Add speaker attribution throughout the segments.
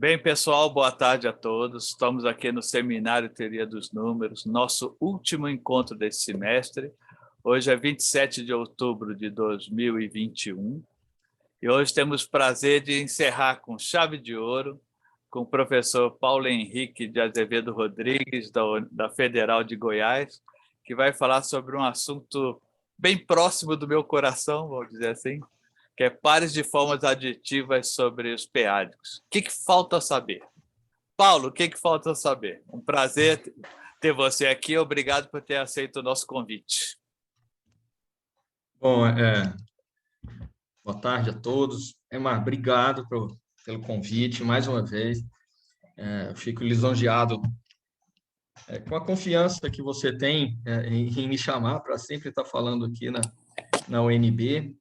Speaker 1: Bem, pessoal, boa tarde a todos. Estamos aqui no Seminário Teoria dos Números, nosso último encontro desse semestre. Hoje é 27 de outubro de 2021 e hoje temos o prazer de encerrar com chave de ouro com o professor Paulo Henrique de Azevedo Rodrigues, da Federal de Goiás, que vai falar sobre um assunto bem próximo do meu coração, vamos dizer assim, que é pares de formas aditivas sobre os p-ádicos. O que falta saber? Paulo, o que falta saber? Um prazer ter você aqui. Obrigado por ter aceito o nosso convite.
Speaker 2: Bom, boa tarde a todos. Emar, obrigado pelo convite mais uma vez. Fico lisonjeado com a confiança que você tem em me chamar para sempre estar falando aqui na UNB.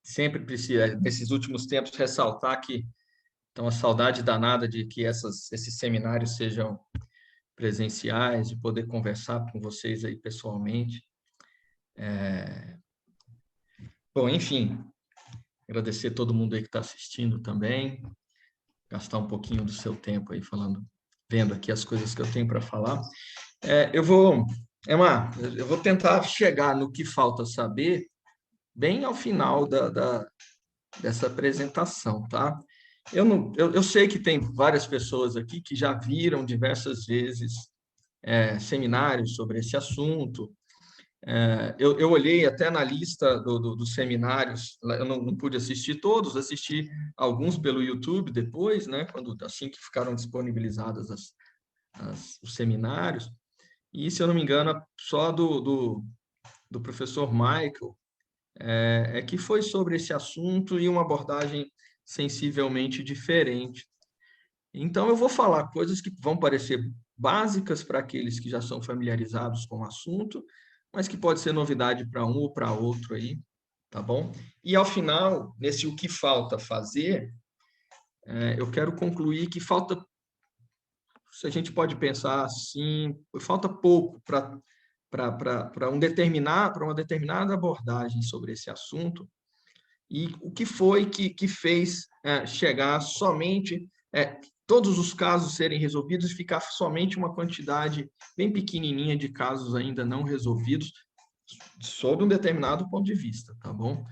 Speaker 2: Sempre precisa, nesses últimos tempos, ressaltar que então a saudade danada de que esses seminários sejam presenciais, de poder conversar com vocês aí pessoalmente. Bom, enfim, agradecer a todo mundo aí que está assistindo também, gastar um pouquinho do seu tempo aí vendo aqui as coisas que eu tenho para falar. Emma, eu vou tentar chegar no que falta saber bem ao final dessa apresentação, tá? Eu sei que tem várias pessoas aqui que já viram diversas vezes seminários sobre esse assunto. Eu olhei até na lista dos seminários, eu não pude assistir todos, assisti alguns pelo YouTube depois, né, assim que ficaram disponibilizados os seminários, e, se eu não me engano, só do professor Michael, que foi sobre esse assunto e uma abordagem sensivelmente diferente. Então, eu vou falar coisas que vão parecer básicas para aqueles que já são familiarizados com o assunto, mas que pode ser novidade para um ou para outro aí, tá bom? E, ao final, nesse o que falta fazer, eu quero concluir que falta, se a gente pode pensar assim, falta pouco para uma determinada abordagem sobre esse assunto, e o que foi que fez chegar somente todos os casos serem resolvidos e ficar somente uma quantidade bem pequenininha de casos ainda não resolvidos sob um determinado ponto de vista, tá bom?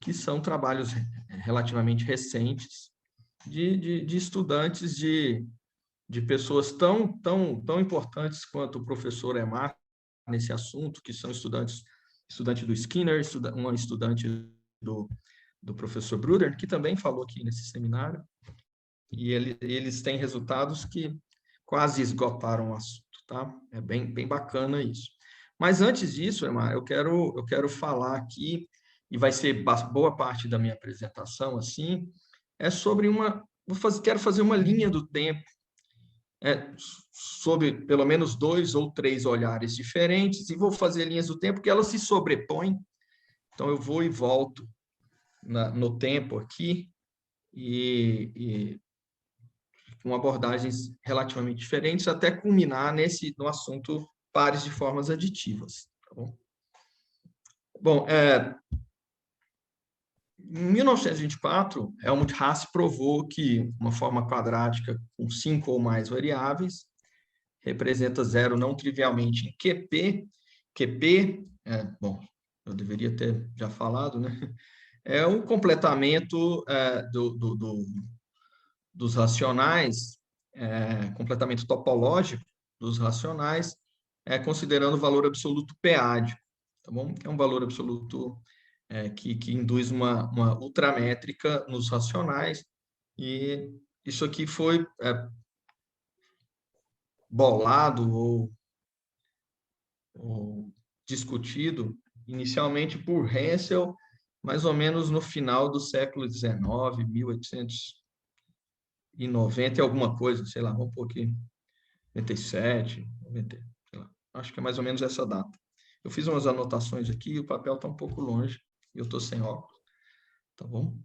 Speaker 2: Que são trabalhos relativamente recentes de estudantes de pessoas tão importantes quanto o professor Emar nesse assunto, que são estudante do Skinner, uma estudante do professor Bruder, que também falou aqui nesse seminário, e eles têm resultados que quase esgotaram o assunto, tá? É bem bacana isso. Mas antes disso, Emar, eu quero falar aqui, e vai ser boa parte da minha apresentação, assim, sobre quero fazer uma linha do tempo, sobre pelo menos 2 ou 3 olhares diferentes, e vou fazer linhas do tempo que elas se sobrepõem, então eu vou e volto no tempo aqui, e com abordagens relativamente diferentes, até culminar no assunto pares de formas aditivas. Tá bom? Bom, em 1924, Helmut Hasse provou que uma forma quadrática com 5 ou mais variáveis representa zero não trivialmente em QP. QP, bom, eu deveria ter já falado, né? É um completamento dos racionais, completamento topológico dos racionais, considerando o valor absoluto p-ádico, tá bom? É um valor absoluto que induz uma ultramétrica nos racionais, e isso aqui foi bolado ou discutido inicialmente por Hensel, mais ou menos no final do século XIX, 1890 e alguma coisa, sei lá, vamos pôr aqui, 97, 90, sei lá, acho que é mais ou menos essa data. Eu fiz umas anotações aqui, o papel está um pouco longe, e eu estou sem óculos, tá bom?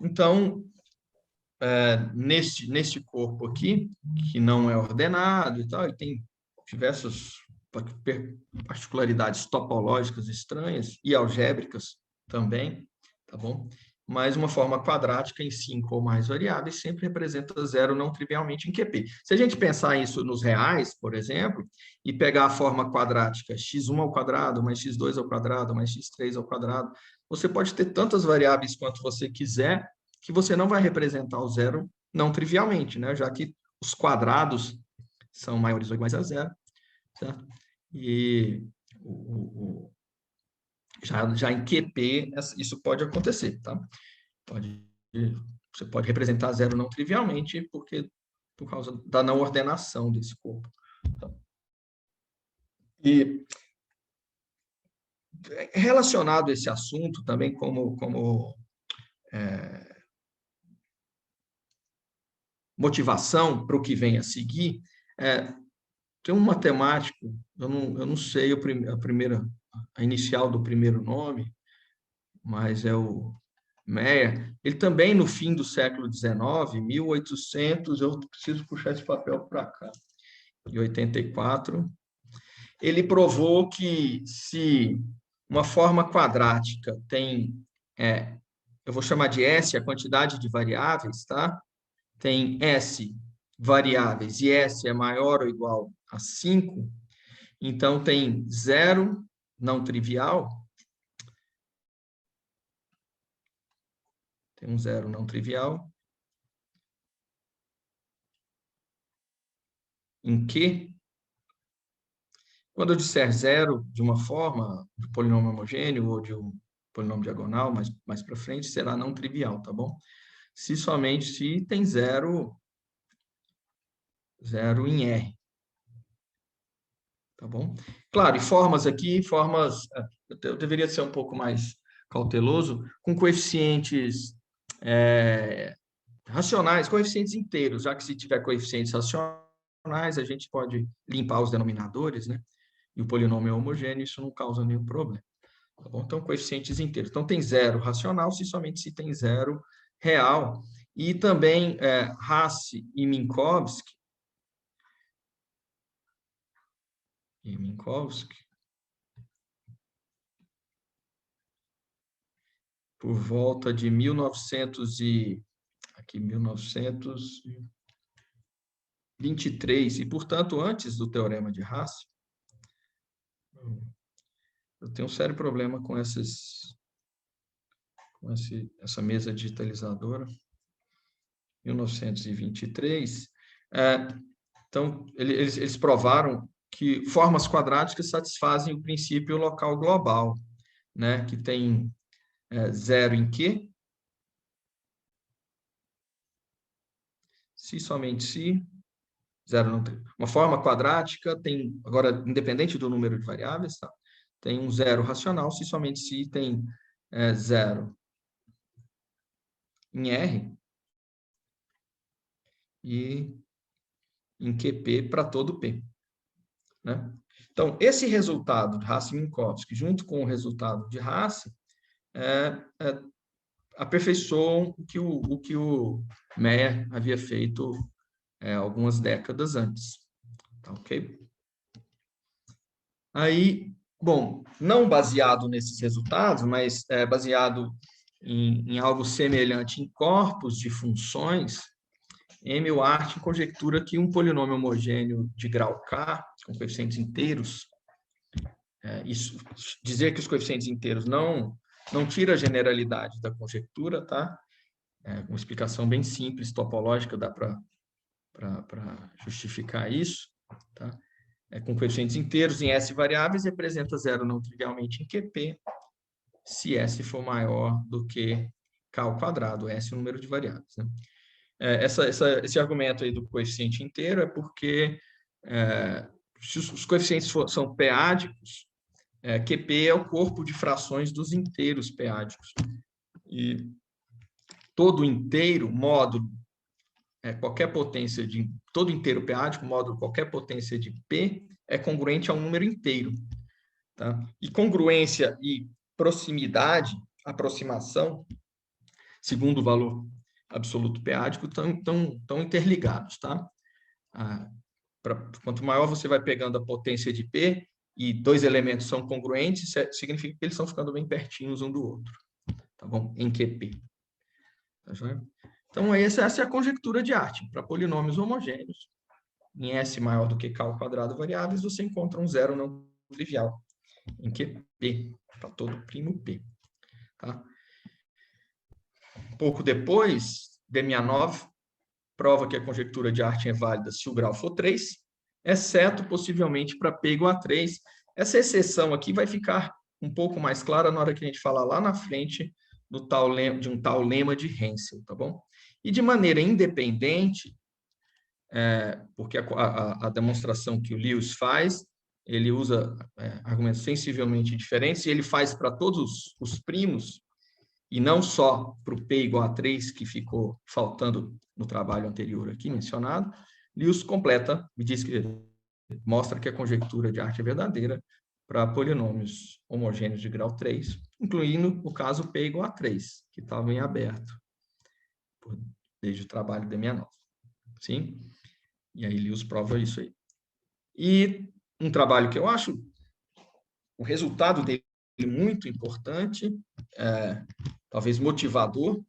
Speaker 2: Então, neste corpo aqui, que não é ordenado e tal, e tem diversas particularidades topológicas estranhas e algébricas também, tá bom? Mas uma forma quadrática em 5 ou mais variáveis sempre representa zero não trivialmente em QP. Se a gente pensar isso nos reais, por exemplo, e pegar a forma quadrática x1 ao quadrado, mais x2 ao quadrado, mais x3 ao quadrado, você pode ter tantas variáveis quanto você quiser, que você não vai representar o zero não trivialmente, né? Já que os quadrados são maiores ou iguais a zero, certo? E já em QP, isso pode acontecer, tá? Você pode representar zero não trivialmente, por causa da não ordenação desse corpo. Tá? E relacionado a esse assunto, também como motivação para o que vem a seguir, tem um matemático, eu não sei a inicial do primeiro nome, mas é o Meyer. Ele também, no fim do século XIX, 1800, eu preciso puxar esse papel para cá, em 84, ele provou que se uma forma quadrática tem, eu vou chamar de S, a quantidade de variáveis, tá? Tem S variáveis e S é maior ou igual a 5, então tem zero não trivial, tem um zero não trivial, em que, quando eu disser zero de uma forma, de polinômio homogêneo ou de um polinômio diagonal, mais para frente, será não trivial, tá bom? Somente se tem zero em R. Tá bom? Claro, e formas aqui, eu deveria ser um pouco mais cauteloso, com coeficientes racionais, coeficientes inteiros, já que se tiver coeficientes racionais, a gente pode limpar os denominadores, né? E o polinômio é homogêneo, isso não causa nenhum problema. Tá bom? Então, coeficientes inteiros. Então, tem zero racional, somente se tem zero real. E também Hasse e Minkowski, por volta de 1923, e, portanto, antes do Teorema de Hasse. Eu tenho um sério problema com essa mesa digitalizadora. 1923. Então, eles provaram que formas quadráticas satisfazem o princípio local global, né? Que tem zero em Q, se somente se, zero não tem. Uma forma quadrática tem, agora, independente do número de variáveis, tá? Tem um zero racional, se somente se tem zero em R e em QP para todo P. Né? Então, esse resultado de Hasse-Minkowski, junto com o resultado de Hasse, aperfeiçoam o que o Meyer havia feito algumas décadas antes. Tá, ok? Aí, bom, não baseado nesses resultados, mas baseado em algo semelhante em corpos de funções, Emil Artin conjectura que um polinômio homogêneo de grau K, com coeficientes inteiros, dizer que os coeficientes inteiros não tira a generalidade da conjectura, tá? Uma explicação bem simples, topológica, dá para justificar isso, tá? Com coeficientes inteiros em S variáveis, representa zero não trivialmente em QP, se S for maior do que K ao quadrado, S é o número de variáveis. Né? Esse argumento aí do coeficiente inteiro é porque se os coeficientes são p-ádicos, QP é o corpo de frações dos inteiros p-ádicos. E todo inteiro, módulo, qualquer potência de todo inteiro p-ádico, módulo qualquer potência de P, é congruente a um número inteiro. Tá? E congruência e proximidade, aproximação, segundo o valor absoluto p-ádico, estão interligados. Tá? Quanto maior você vai pegando a potência de P, e dois elementos são congruentes, significa que eles estão ficando bem pertinhos um do outro. tá bom? Em QP. Tá joia? Então, essa é a conjectura de Artin. Para polinômios homogêneos, em S maior do que K ao quadrado variáveis, você encontra um zero não trivial, em QP, para todo primo P. Tá? Pouco depois, Demianov prova que a conjectura de Artin é válida se o grau for 3, exceto, possivelmente, para P igual a 3. Essa exceção aqui vai ficar um pouco mais clara na hora que a gente falar lá na frente de um tal lema de Hensel, tá bom? E de maneira independente, porque a demonstração que o Lewis faz, ele usa argumentos sensivelmente diferentes, e ele faz para todos os primos, e não só para o P igual a 3, que ficou faltando no trabalho anterior aqui mencionado. Lewis completa e diz que mostra que a conjectura de Artin é verdadeira para polinômios homogêneos de grau 3, incluindo o caso P igual a 3, que estava em aberto desde o trabalho de 69. Sim? E aí Lewis prova isso aí. E um trabalho que eu acho o resultado dele muito importante, talvez motivador,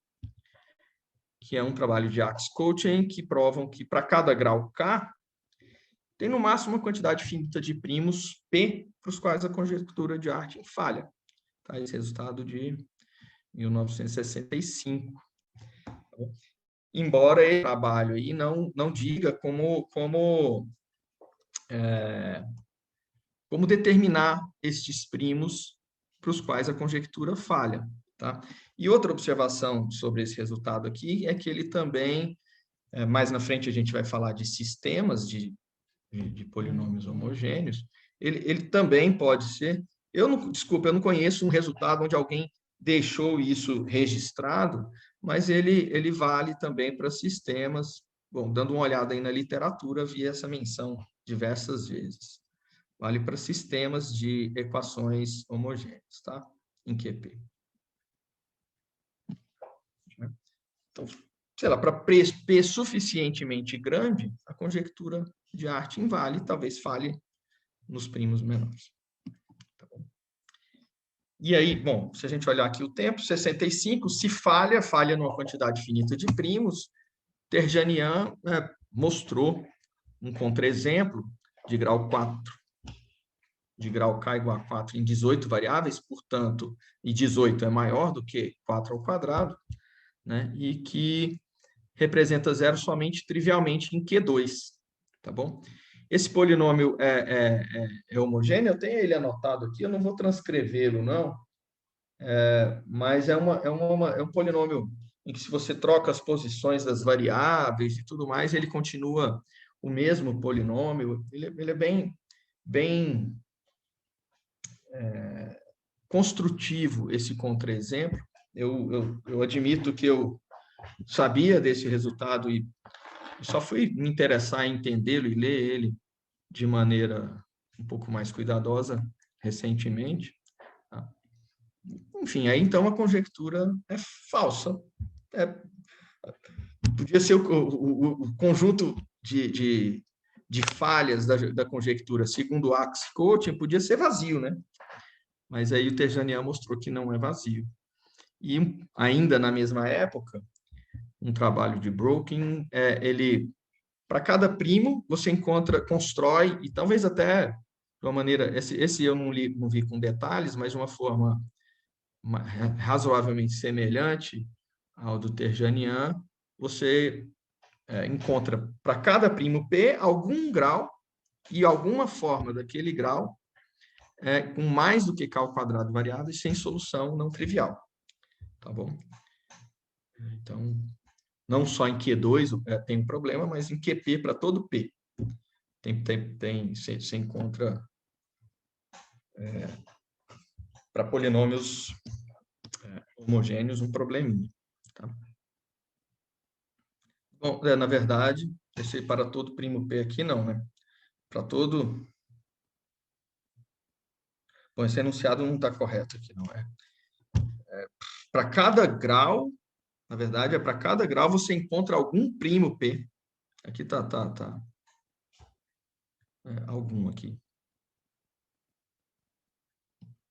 Speaker 2: que é um trabalho de Axe Coaching, que provam que para cada grau K, tem no máximo uma quantidade finita de primos P, para os quais a conjectura de Artin falha. Tá? Esse resultado de 1965. Embora esse trabalho aí não diga como determinar estes primos para os quais a conjectura falha. Tá? E outra observação sobre esse resultado aqui é que ele também, mais na frente a gente vai falar de sistemas de polinômios homogêneos, ele também pode ser... Desculpa, eu não conheço um resultado onde alguém deixou isso registrado, mas ele vale também para sistemas. Bom, dando uma olhada aí na literatura, vi essa menção diversas vezes. Vale para sistemas de equações homogêneas, tá? Em QP. Então, sei lá, para P suficientemente grande, a conjectura de Artin vale, talvez falhe nos primos menores. Tá bom? E aí, bom, se a gente olhar aqui o tempo, 65, se falha numa quantidade finita de primos. Terjanian mostrou um contra-exemplo de grau 4, de grau K igual a 4 em 18 variáveis, portanto, e 18 é maior do que 4 ao quadrado, né? E que representa zero somente trivialmente em Q2, tá bom? Esse polinômio é homogêneo, eu tenho ele anotado aqui, eu não vou transcrevê-lo, não, mas é um polinômio em que, se você troca as posições das variáveis e tudo mais, ele continua o mesmo polinômio. Ele é bem construtivo, esse contra-exemplo. Eu admito que eu sabia desse resultado e só fui me interessar em entendê-lo e ler ele de maneira um pouco mais cuidadosa recentemente. Tá? Enfim, aí então a conjectura é falsa. Podia ser o conjunto de falhas da conjectura segundo o Axe Coaching, podia ser vazio, né? Mas aí o Terjanian mostrou que não é vazio. E ainda na mesma época, um trabalho de Broken, ele, para cada primo, você constrói, e talvez até de uma maneira, esse eu não vi com detalhes, mas de uma forma razoavelmente semelhante ao do Terjanian, você encontra para cada primo P algum grau e alguma forma daquele grau com mais do que K ao quadrado variável e sem solução não trivial. Tá bom? Então, não só em Q2 tem um problema, mas em QP para todo P. Você encontra para polinômios homogêneos um probleminha. Tá? Bom, na verdade, esse para todo primo P aqui não, né? Para todo... Bom, esse enunciado não está correto aqui, não é? Para cada grau, na verdade, para cada grau você encontra algum primo P. Aqui tá. Algum aqui.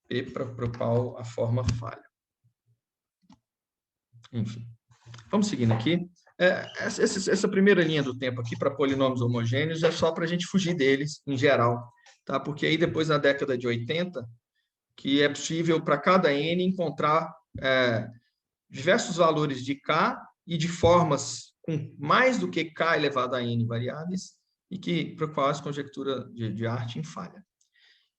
Speaker 2: P para o qual a forma falha. enfim. Vamos seguindo aqui. Essa primeira linha do tempo aqui para polinômios homogêneos é só para a gente fugir deles em geral, tá? Porque aí depois, na década de 80, que é possível para cada n encontrar diversos valores de k e de formas com mais do que k elevado a n variáveis e que para quais a conjectura de Artin falha.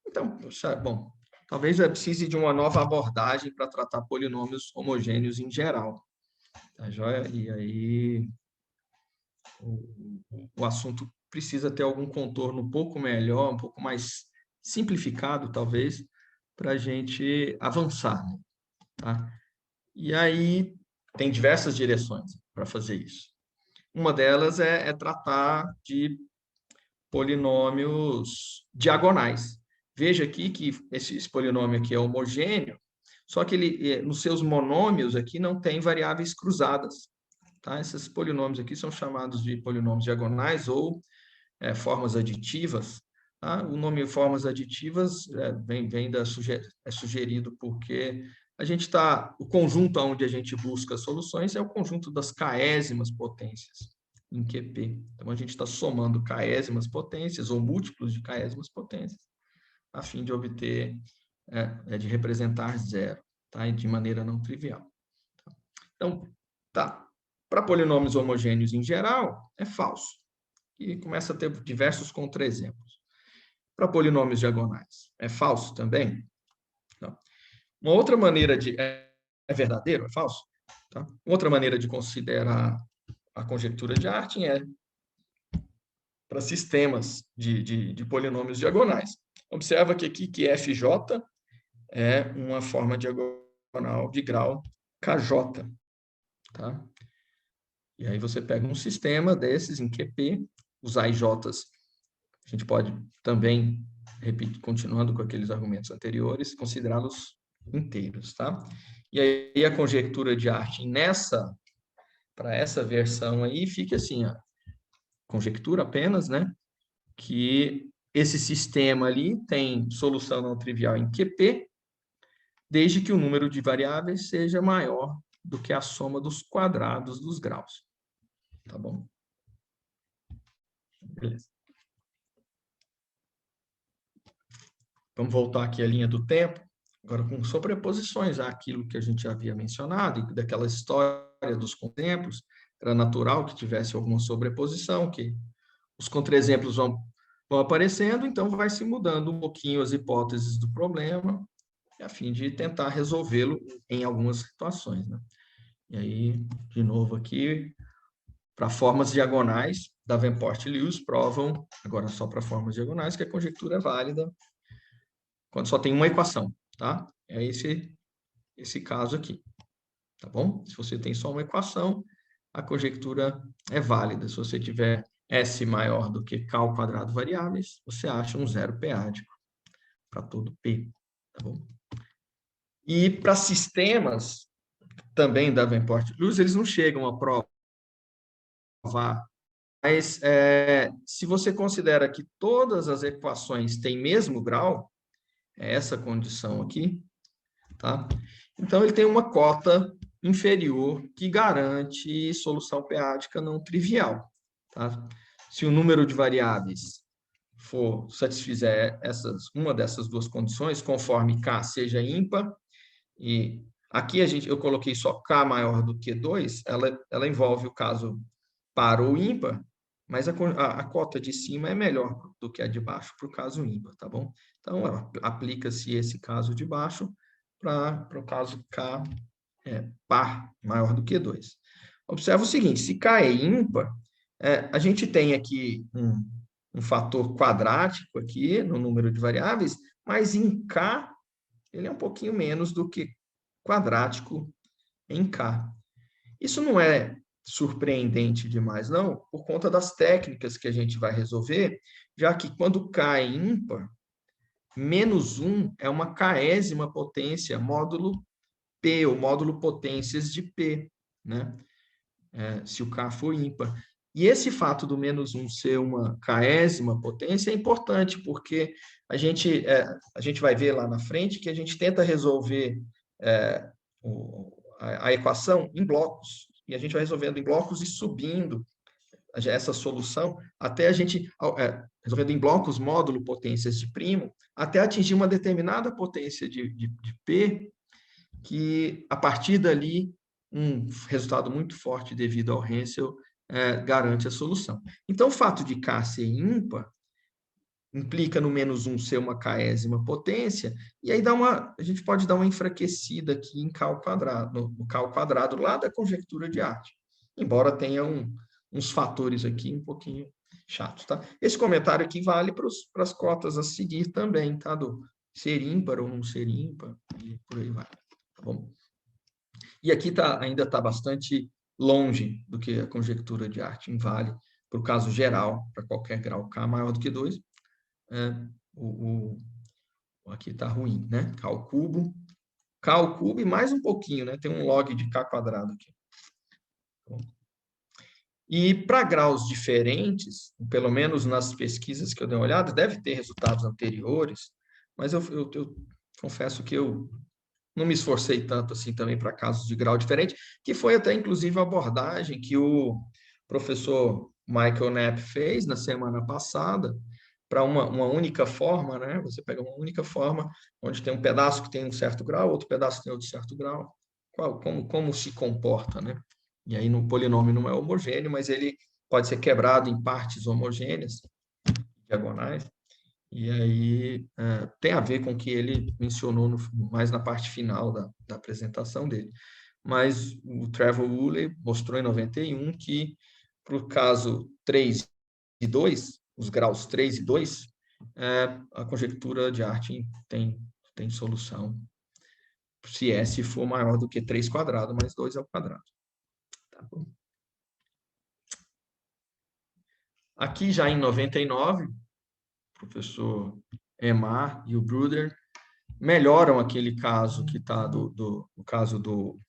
Speaker 2: Então, bom, talvez eu precise de uma nova abordagem para tratar polinômios homogêneos em geral. Tá joia? E aí o assunto precisa ter algum contorno um pouco melhor, um pouco mais simplificado, talvez, para a gente avançar, né? Tá? E aí tem diversas direções para fazer isso. Uma delas é tratar de polinômios diagonais. Veja aqui que esse polinômio aqui é homogêneo, só que ele, nos seus monômios aqui, não tem variáveis cruzadas. Tá? Esses polinômios aqui são chamados de polinômios diagonais ou formas aditivas. Tá? O nome formas aditivas é sugerido porque o conjunto onde a gente busca soluções é o conjunto das k'ésimas potências em QP. Então, a gente está somando k'ésimas potências ou múltiplos de k'ésimas potências a fim de obter, de representar zero, tá? E de maneira não trivial. Então, tá. Para polinômios homogêneos em geral, é falso. E começa a ter diversos contra-exemplos. Para polinômios diagonais, é falso também? Não. Uma outra maneira de... É verdadeiro? É falso? Tá? Uma outra maneira de considerar a conjectura de Artin é para sistemas de polinômios diagonais. Observa que aqui que FJ é uma forma diagonal de grau KJ. Tá? E aí você pega um sistema desses em QP, os AIJs, a gente pode também, continuando com aqueles argumentos anteriores, considerá-los inteiros. Tá? E aí a conjectura de Artin para essa versão aí, fica assim, ó, conjectura apenas, né? Que esse sistema ali tem solução não trivial em QP, desde que o número de variáveis seja maior do que a soma dos quadrados dos graus. Tá bom? Beleza. Vamos voltar aqui à linha do tempo, agora com sobreposições àquilo que a gente havia mencionado, e daquela história dos contraexemplos, era natural que tivesse alguma sobreposição, que os contraexemplos vão aparecendo, então vai se mudando um pouquinho as hipóteses do problema, a fim de tentar resolvê-lo em algumas situações, né? E aí, de novo aqui, para formas diagonais, Davenport e Lewis provam, agora só para formas diagonais, que a conjectura é válida quando só tem uma equação, tá? É esse caso aqui, tá bom? Se você tem só uma equação, a conjectura é válida. Se você tiver S maior do que K ao quadrado variáveis, você acha um zero p-ádico para todo P, tá bom? E para sistemas, também Davenport e Lewis, eles não chegam a provar. Mas se você considera que todas as equações têm mesmo grau, é essa condição aqui, tá? Então, ele tem uma cota inferior que garante solução p-ádica não trivial, tá? Se o número de variáveis satisfizer uma dessas duas condições, conforme K seja ímpar, e aqui eu coloquei só K maior do que 2, ela envolve o caso par ou ímpar, mas a cota de cima é melhor do que a de baixo para o caso ímpar, tá bom? Então, aplica-se esse caso de baixo para o caso K par maior do que 2. Observa o seguinte, se K é ímpar, a gente tem aqui um fator quadrático aqui no número de variáveis, mas em K ele é um pouquinho menos do que quadrático em K. Isso não é surpreendente demais, não, por conta das técnicas que a gente vai resolver, já que quando K é ímpar, menos 1 é uma k'ésima potência módulo P, ou módulo potências de P, né? Se o K for ímpar. E esse fato do menos 1 ser uma k'ésima potência é importante, porque a gente vai ver lá na frente que a gente tenta resolver a equação em blocos. E a gente vai resolvendo em blocos e subindo essa solução até a gente, resolvendo em blocos módulo potências de primo, até atingir uma determinada potência de P, que a partir dali, um resultado muito forte devido ao Hensel garante a solução. Então, o fato de K ser ímpar implica no -1 ser uma késima potência, e aí a gente pode dar uma enfraquecida aqui em K ao quadrado, no K ao quadrado lá da conjectura de Artin, embora tenha uns fatores aqui um pouquinho chatos, tá? Esse comentário aqui vale para as cotas a seguir também, tá? Do ser ímpar ou não ser ímpar, e por aí vai, tá bom? E aqui ainda está bastante longe do que a conjectura de Artin vale para o caso geral, para qualquer grau K maior do que 2, aqui está ruim, né? K ao cubo e mais um pouquinho, né? Tem um log de K quadrado aqui. E para graus diferentes, pelo menos nas pesquisas que eu dei uma olhada, deve ter resultados anteriores, mas eu confesso que eu não me esforcei tanto assim também para casos de grau diferente, que foi até inclusive a abordagem que o professor Michael Knapp fez na semana passada, para uma única forma, né? Você pega uma única forma, onde tem um pedaço que tem um certo grau, outro pedaço que tem outro certo grau, como se comporta, né? E aí no polinômio não é homogêneo, mas ele pode ser quebrado em partes homogêneas, diagonais, e aí tem a ver com o que ele mencionou mais na parte final da apresentação dele. Mas o Trevor Woolley mostrou em 91 que, para o caso 3 e 2, os graus 3 e 2, a conjectura de Artin tem solução se S for maior do que 3 quadrado, mais 2 ao quadrado. Tá bom? Aqui já em 99, o professor Emar e o Bruder melhoram aquele caso que está no caso do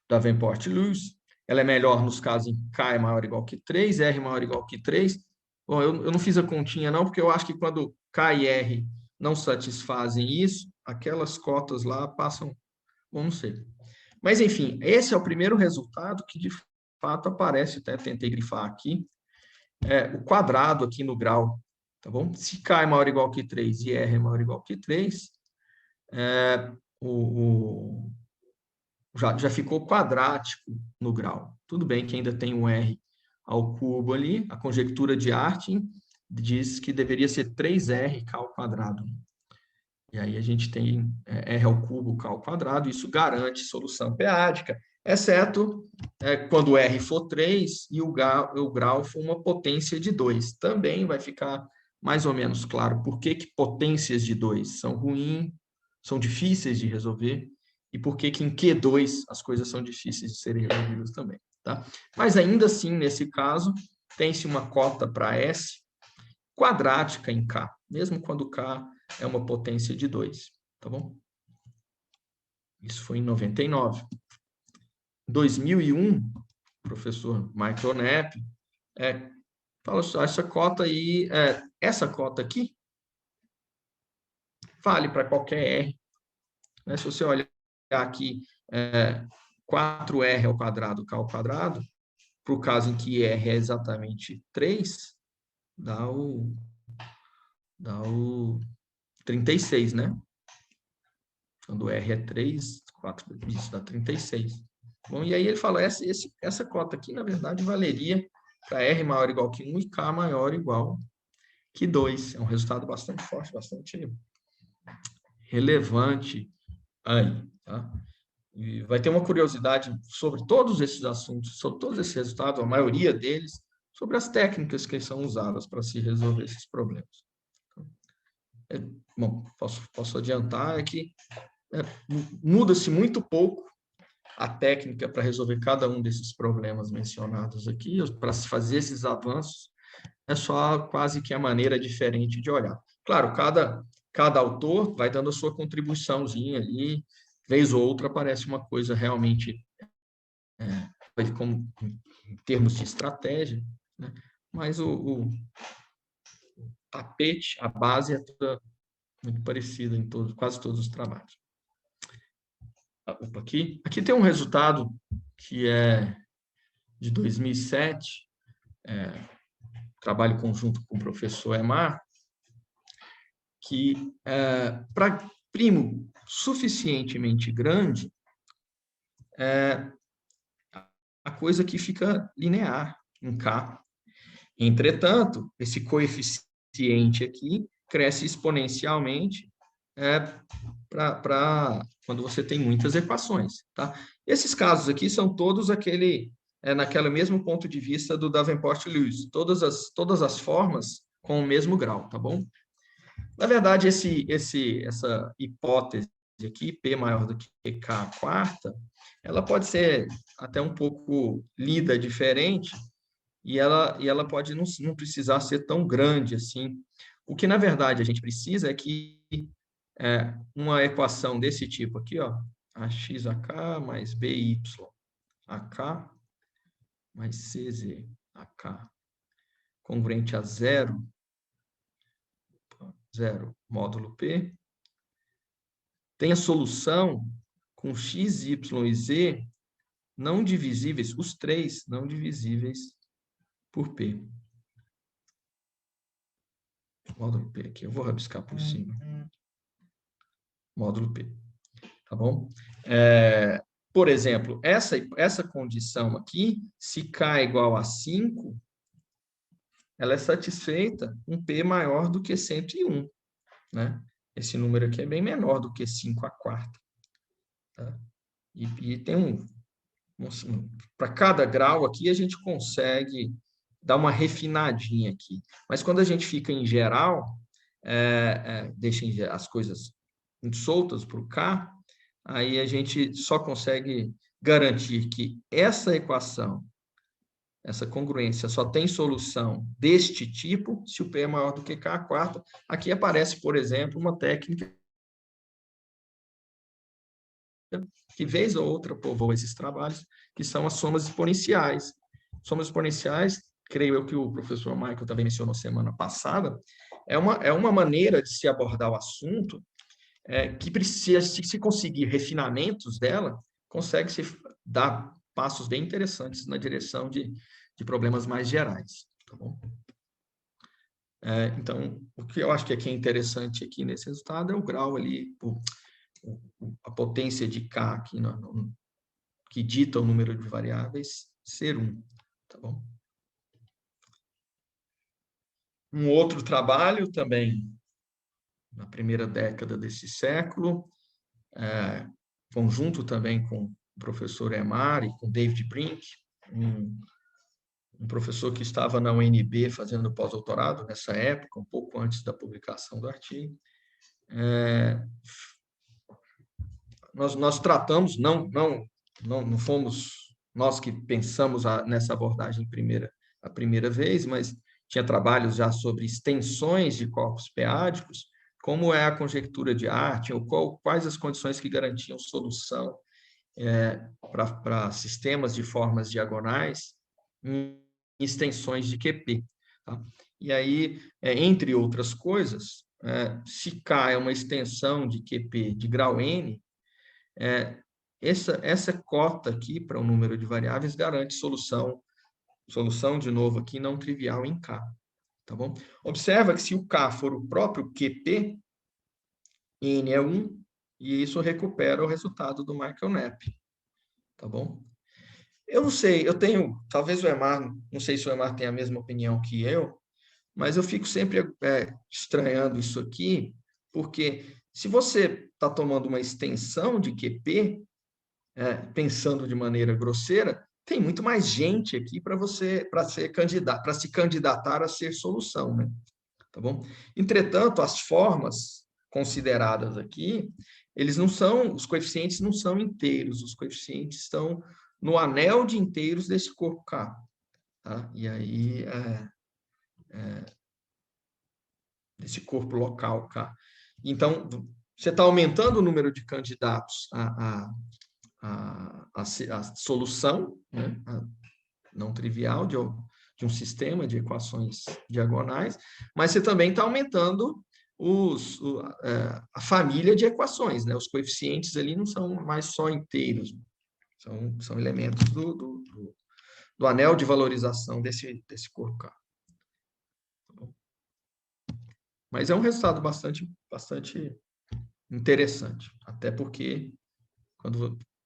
Speaker 2: Davenport-Lewis. Ela é melhor nos casos em K é maior ou igual que 3, R maior ou igual que 3. Bom, eu não fiz a continha não, porque eu acho que quando K e R não satisfazem isso, aquelas cotas lá passam, bom, não sei. Mas, enfim, esse é o primeiro resultado que, de fato, aparece, até tentei grifar aqui, o quadrado aqui no grau, tá bom? Se K é maior ou igual que 3 e R é maior ou igual que 3, já ficou quadrático no grau. Tudo bem que ainda tem um R ao cubo ali, a conjectura de Artin diz que deveria ser 3R K ao quadrado. E aí a gente tem R ao cubo K ao quadrado, isso garante solução p-ádica, exceto quando R for 3 e o grau for uma potência de 2. Também vai ficar mais ou menos claro por que potências de 2 são ruins, são difíceis de resolver, e por que em Q2 as coisas são difíceis de serem resolvidas também. Tá? Mas ainda assim, nesse caso, tem-se uma cota para S quadrática em K, mesmo quando K é uma potência de 2, tá bom? Isso foi em 99. Em 2001, o professor Michael Knapp fala só, essa cota aí, essa cota aqui, vale para qualquer R. Né? Se você olhar aqui, 4R ao quadrado, K ao quadrado, para o caso em que R é exatamente 3, dá o 36, né? Quando R é 3, 4, isso dá 36. Bom, e aí ele fala, essa cota aqui, na verdade, valeria para R maior ou igual que 1 e K maior ou igual que 2. É um resultado bastante forte, bastante relevante aí, tá? E vai ter uma curiosidade sobre todos esses assuntos, sobre todos esses resultados, a maioria deles, sobre as técnicas que são usadas para se resolver esses problemas. Bom, posso adiantar que muda-se muito pouco a técnica para resolver cada um desses problemas mencionados aqui, para se fazer esses avanços, é só quase que a maneira diferente de olhar. Claro, cada autor vai dando a sua contribuiçãozinha ali, vez ou outra aparece uma coisa realmente, como, em termos de estratégia, né? Mas o tapete, a base é toda muito parecida em quase todos os trabalhos. Opa, aqui tem um resultado que é de 2007, trabalho conjunto com o professor Emar, que para primo suficientemente grande, a coisa aqui fica linear em K. Entretanto, esse coeficiente aqui cresce exponencialmente para quando você tem muitas equações. Tá? Esses casos aqui são todos naquele mesmo ponto de vista do Davenport-Lewis, todas as formas com o mesmo grau, tá bom? Na verdade, essa hipótese aqui, P maior do que K quarta, ela pode ser até um pouco lida diferente, e ela pode não precisar ser tão grande assim. O que, na verdade, a gente precisa é que uma equação desse tipo aqui, ó, AXAK mais BY AK mais CZ AK congruente a zero módulo P, tem a solução com x, y e z não divisíveis, os três não divisíveis por P. Módulo P aqui, eu vou rabiscar por cima. Módulo P, tá bom? Por exemplo, essa condição aqui, se K é igual a 5, ela é satisfeita um P maior do que 101, né? Esse número aqui é bem menor do que 5 a quarta. Tá? E tem para cada grau aqui, a gente consegue dar uma refinadinha aqui. Mas quando a gente fica em geral, deixa as coisas muito soltas para o K, aí a gente só consegue garantir que essa equação, essa congruência, só tem solução deste tipo se o P é maior do que K a quarta. Aqui aparece, por exemplo, uma técnica que, vez ou outra, povoa esses trabalhos, que são as somas exponenciais. Somas exponenciais, creio eu que o professor Michael também mencionou semana passada, é uma maneira de se abordar o assunto que precisa, se conseguir refinamentos dela, consegue-se dar passos bem interessantes na direção de problemas mais gerais. Tá bom? Então, o que eu acho que aqui é interessante aqui nesse resultado é o grau ali, a potência de K aqui, que dita o número de variáveis, ser 1. Tá bom? Um outro trabalho também, na primeira década desse século, conjunto também com o professor Emar e com David Brink, um professor que estava na UNB fazendo pós-doutorado nessa época, um pouco antes da publicação do artigo. Nós tratamos, não fomos nós que pensamos nessa abordagem a primeira vez, mas tinha trabalhos já sobre extensões de corpos p-ádicos, como é a conjectura de Artin, ou quais as condições que garantiam solução para sistemas de formas diagonais em extensões de QP. Tá? E aí, entre outras coisas, se K é uma extensão de QP de grau N, essa cota aqui para o número de variáveis garante solução de novo aqui não trivial em K. Tá bom? Observa que se o K for o próprio QP, N é 1, e isso recupera o resultado do Michael Knapp. Tá bom? Eu não sei, talvez o Emar, não sei se o Emar tem a mesma opinião que eu, mas eu fico sempre estranhando isso aqui, porque se você está tomando uma extensão de QP, pensando de maneira grosseira, tem muito mais gente aqui para se candidatar a ser solução, né? Tá bom? Entretanto, as formas consideradas aqui, os coeficientes não são inteiros, os coeficientes estão no anel de inteiros desse corpo K. Tá? E aí, desse corpo local K. Então, você está aumentando o número de candidatos a solução, né? Não trivial de um sistema de equações diagonais, mas você também está aumentando a família de equações, né? Os coeficientes ali não são mais só inteiros, são elementos do anel de valorização desse corpo K. Mas é um resultado bastante interessante, até porque,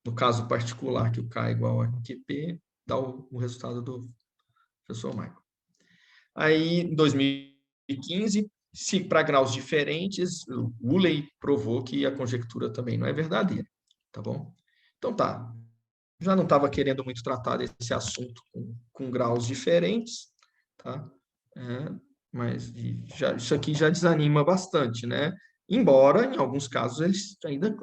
Speaker 2: no caso particular, que o K é igual a QP, dá o resultado do professor Michael. Aí, em 2015, se para graus diferentes, o Woolley provou que a conjectura também não é verdadeira, tá bom? Então tá, já não estava querendo muito tratar desse assunto com graus diferentes, tá? Mas isso aqui já desanima bastante, né? Embora, em alguns casos, a gente ainda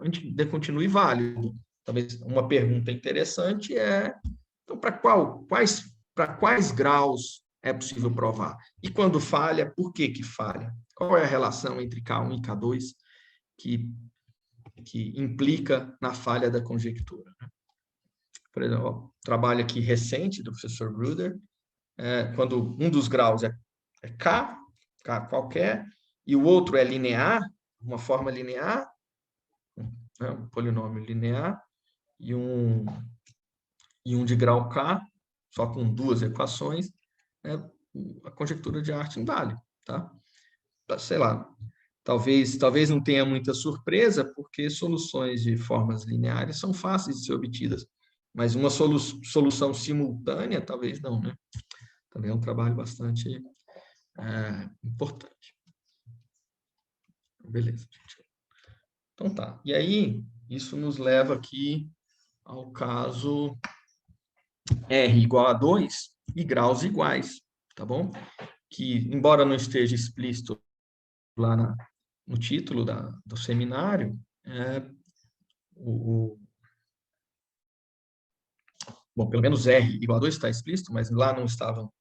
Speaker 2: continue válido. Talvez uma pergunta interessante é, então, para quais graus é possível provar? E quando falha, por que falha? Qual é a relação entre K1 e K2 que implica na falha da conjectura? Por exemplo, trabalho aqui recente do professor Bruder, quando um dos graus é K qualquer, e o outro é linear, uma forma linear, né, um polinômio linear, e um de grau K, só com duas equações, né, a conjectura de Artin vale, tá? Sei lá, talvez não tenha muita surpresa, porque soluções de formas lineares são fáceis de ser obtidas, mas uma solução simultânea, talvez não, né? Também é um trabalho bastante importante. Beleza, gente. Então tá. E aí, isso nos leva aqui ao caso R igual a 2 e graus iguais, tá bom? Que, embora não esteja explícito lá no título do seminário, bom, pelo menos R igual a 2 está explícito, mas lá não estava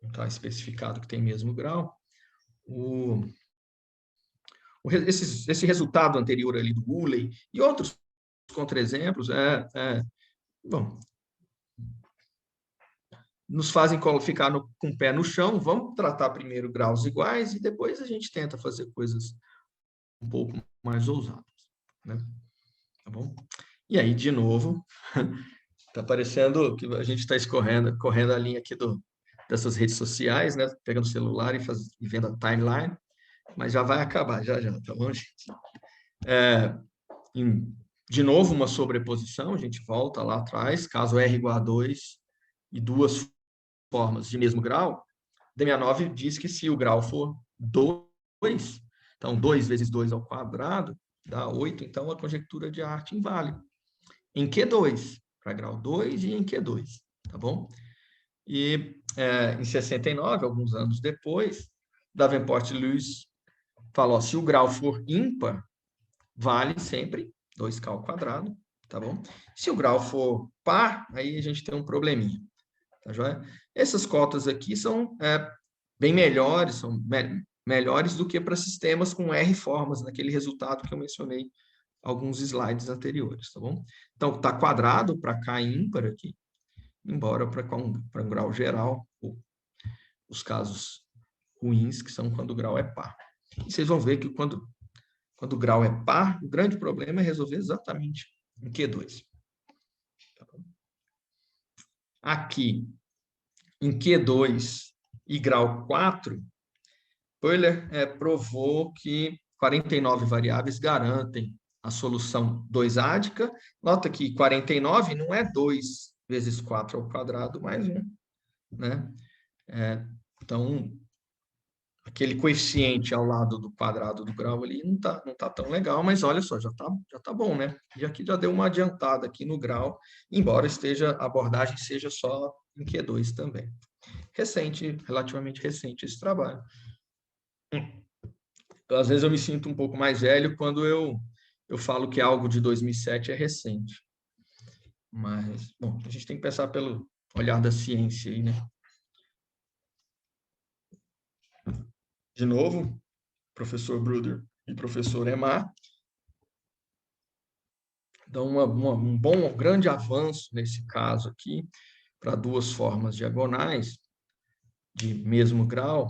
Speaker 2: não está especificado que tem mesmo grau. Esse resultado anterior ali do Woolley e outros contra-exemplos bom, nos fazem ficar com o pé no chão. Vamos tratar primeiro graus iguais e depois a gente tenta fazer coisas um pouco mais ousadas, né? Tá bom? E aí, de novo, tá parecendo que a gente está correndo a linha aqui dessas redes sociais, né? Pegando o celular e vendo a timeline, mas já vai acabar, já, tá bom, gente? De novo, uma sobreposição, a gente volta lá atrás, caso R igual a 2 e duas formas de mesmo grau, D69 diz que se o grau for 2, então 2 vezes 2 ao quadrado dá 8, então a conjectura de Artin vale. Em Q2, para grau 2 e em Q2, tá bom? E em 69, alguns anos depois, Davenport e Lewis falou, se o grau for ímpar, vale sempre 2K ao quadrado, tá bom? Se o grau for par, aí a gente tem um probleminha, tá joia? Essas cotas aqui são bem melhores, são melhores do que para sistemas com R formas, naquele resultado que eu mencionei alguns slides anteriores, tá bom? Então, está quadrado para K ímpar aqui, embora para um grau geral, os casos ruins, que são quando o grau é par. E vocês vão ver que quando o grau é par, o grande problema é resolver exatamente em Q2. Tá bom? Aqui, em Q2 e grau 4, Euler provou que 49 variáveis garantem a solução 2-ádica. Nota que 49 não é 2 vezes 4 ao quadrado mais 1, né? Então, aquele coeficiente ao lado do quadrado do grau ali não tá tão legal, mas olha só, já tá bom, né? E aqui já deu uma adiantada aqui no grau, embora a abordagem seja só em Q2 também. Relativamente recente esse trabalho. Então, às vezes eu me sinto um pouco mais velho quando eu falo que algo de 2007 é recente. Mas, bom, a gente tem que pensar pelo olhar da ciência aí, né? De novo, professor Bruder e professor Emar dão um grande avanço nesse caso aqui, para duas formas diagonais de mesmo grau,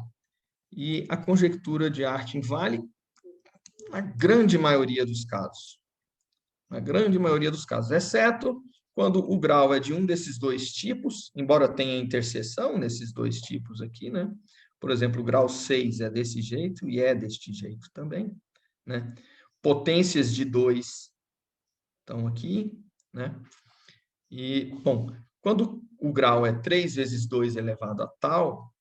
Speaker 2: E a conjectura de Artin vale na grande maioria dos casos. Na grande maioria dos casos, exceto quando o grau é de um desses dois tipos, embora tenha interseção nesses dois tipos aqui, né? Por exemplo, o grau 6 é desse jeito e é deste jeito também, né? Potências de 2 estão aqui, né? E, bom, quando o grau é 3 vezes 2 elevado a tal,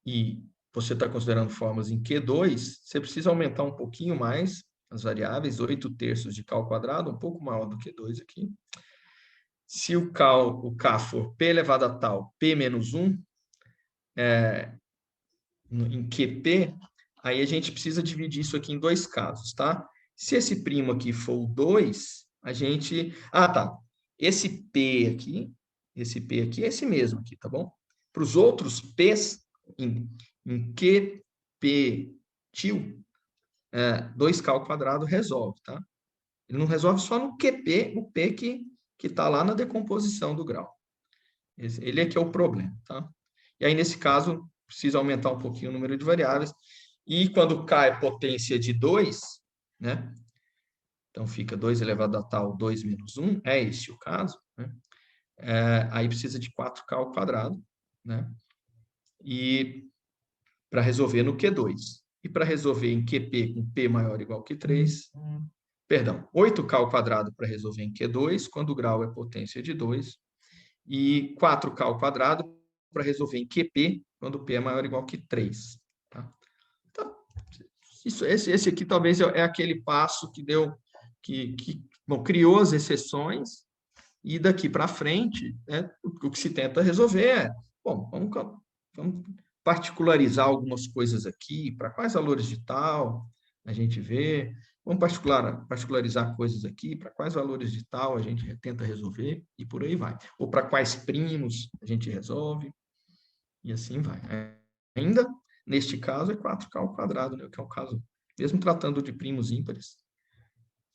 Speaker 2: e você está considerando formas em Q2, você precisa aumentar um pouquinho mais as variáveis, 8/3 de K ao quadrado, um pouco maior do que 2 aqui. Se o K for P elevado a tal, P menos 1, em QP, aí a gente precisa dividir isso aqui em dois casos, tá? Se esse primo aqui for o 2, a gente... Ah, tá. Esse P aqui é esse mesmo aqui, tá bom? Para os outros P's, em QP til, 2K ao quadrado resolve, tá? Ele não resolve só no QP, o P que está lá na decomposição do grau. Ele é que é o problema, tá? E aí, nesse caso, precisa aumentar um pouquinho o número de variáveis. E quando K é potência de 2, né? Então, fica 2 elevado a tal, 2 menos 1, é esse o caso, né? Aí precisa de 4K ao quadrado, né? E para resolver no Q2. E para resolver em QP com P maior ou igual que 3, perdão, 8K ao quadrado para resolver em Q2, quando o grau é potência de 2, e 4K ao quadrado para resolver em QP, quando P é maior ou igual que 3. Tá? Então, esse aqui talvez é aquele passo que deu, bom, criou as exceções, e daqui para frente, né, o que se tenta resolver é, bom, vamos particularizar algumas coisas aqui, para quais valores de tal a gente vê, vamos particularizar coisas aqui, para quais valores de tal a gente tenta resolver, e por aí vai. Ou para quais primos a gente resolve, e assim vai. Ainda, neste caso, é 4K ao quadrado, né, que é o caso, mesmo tratando de primos ímpares,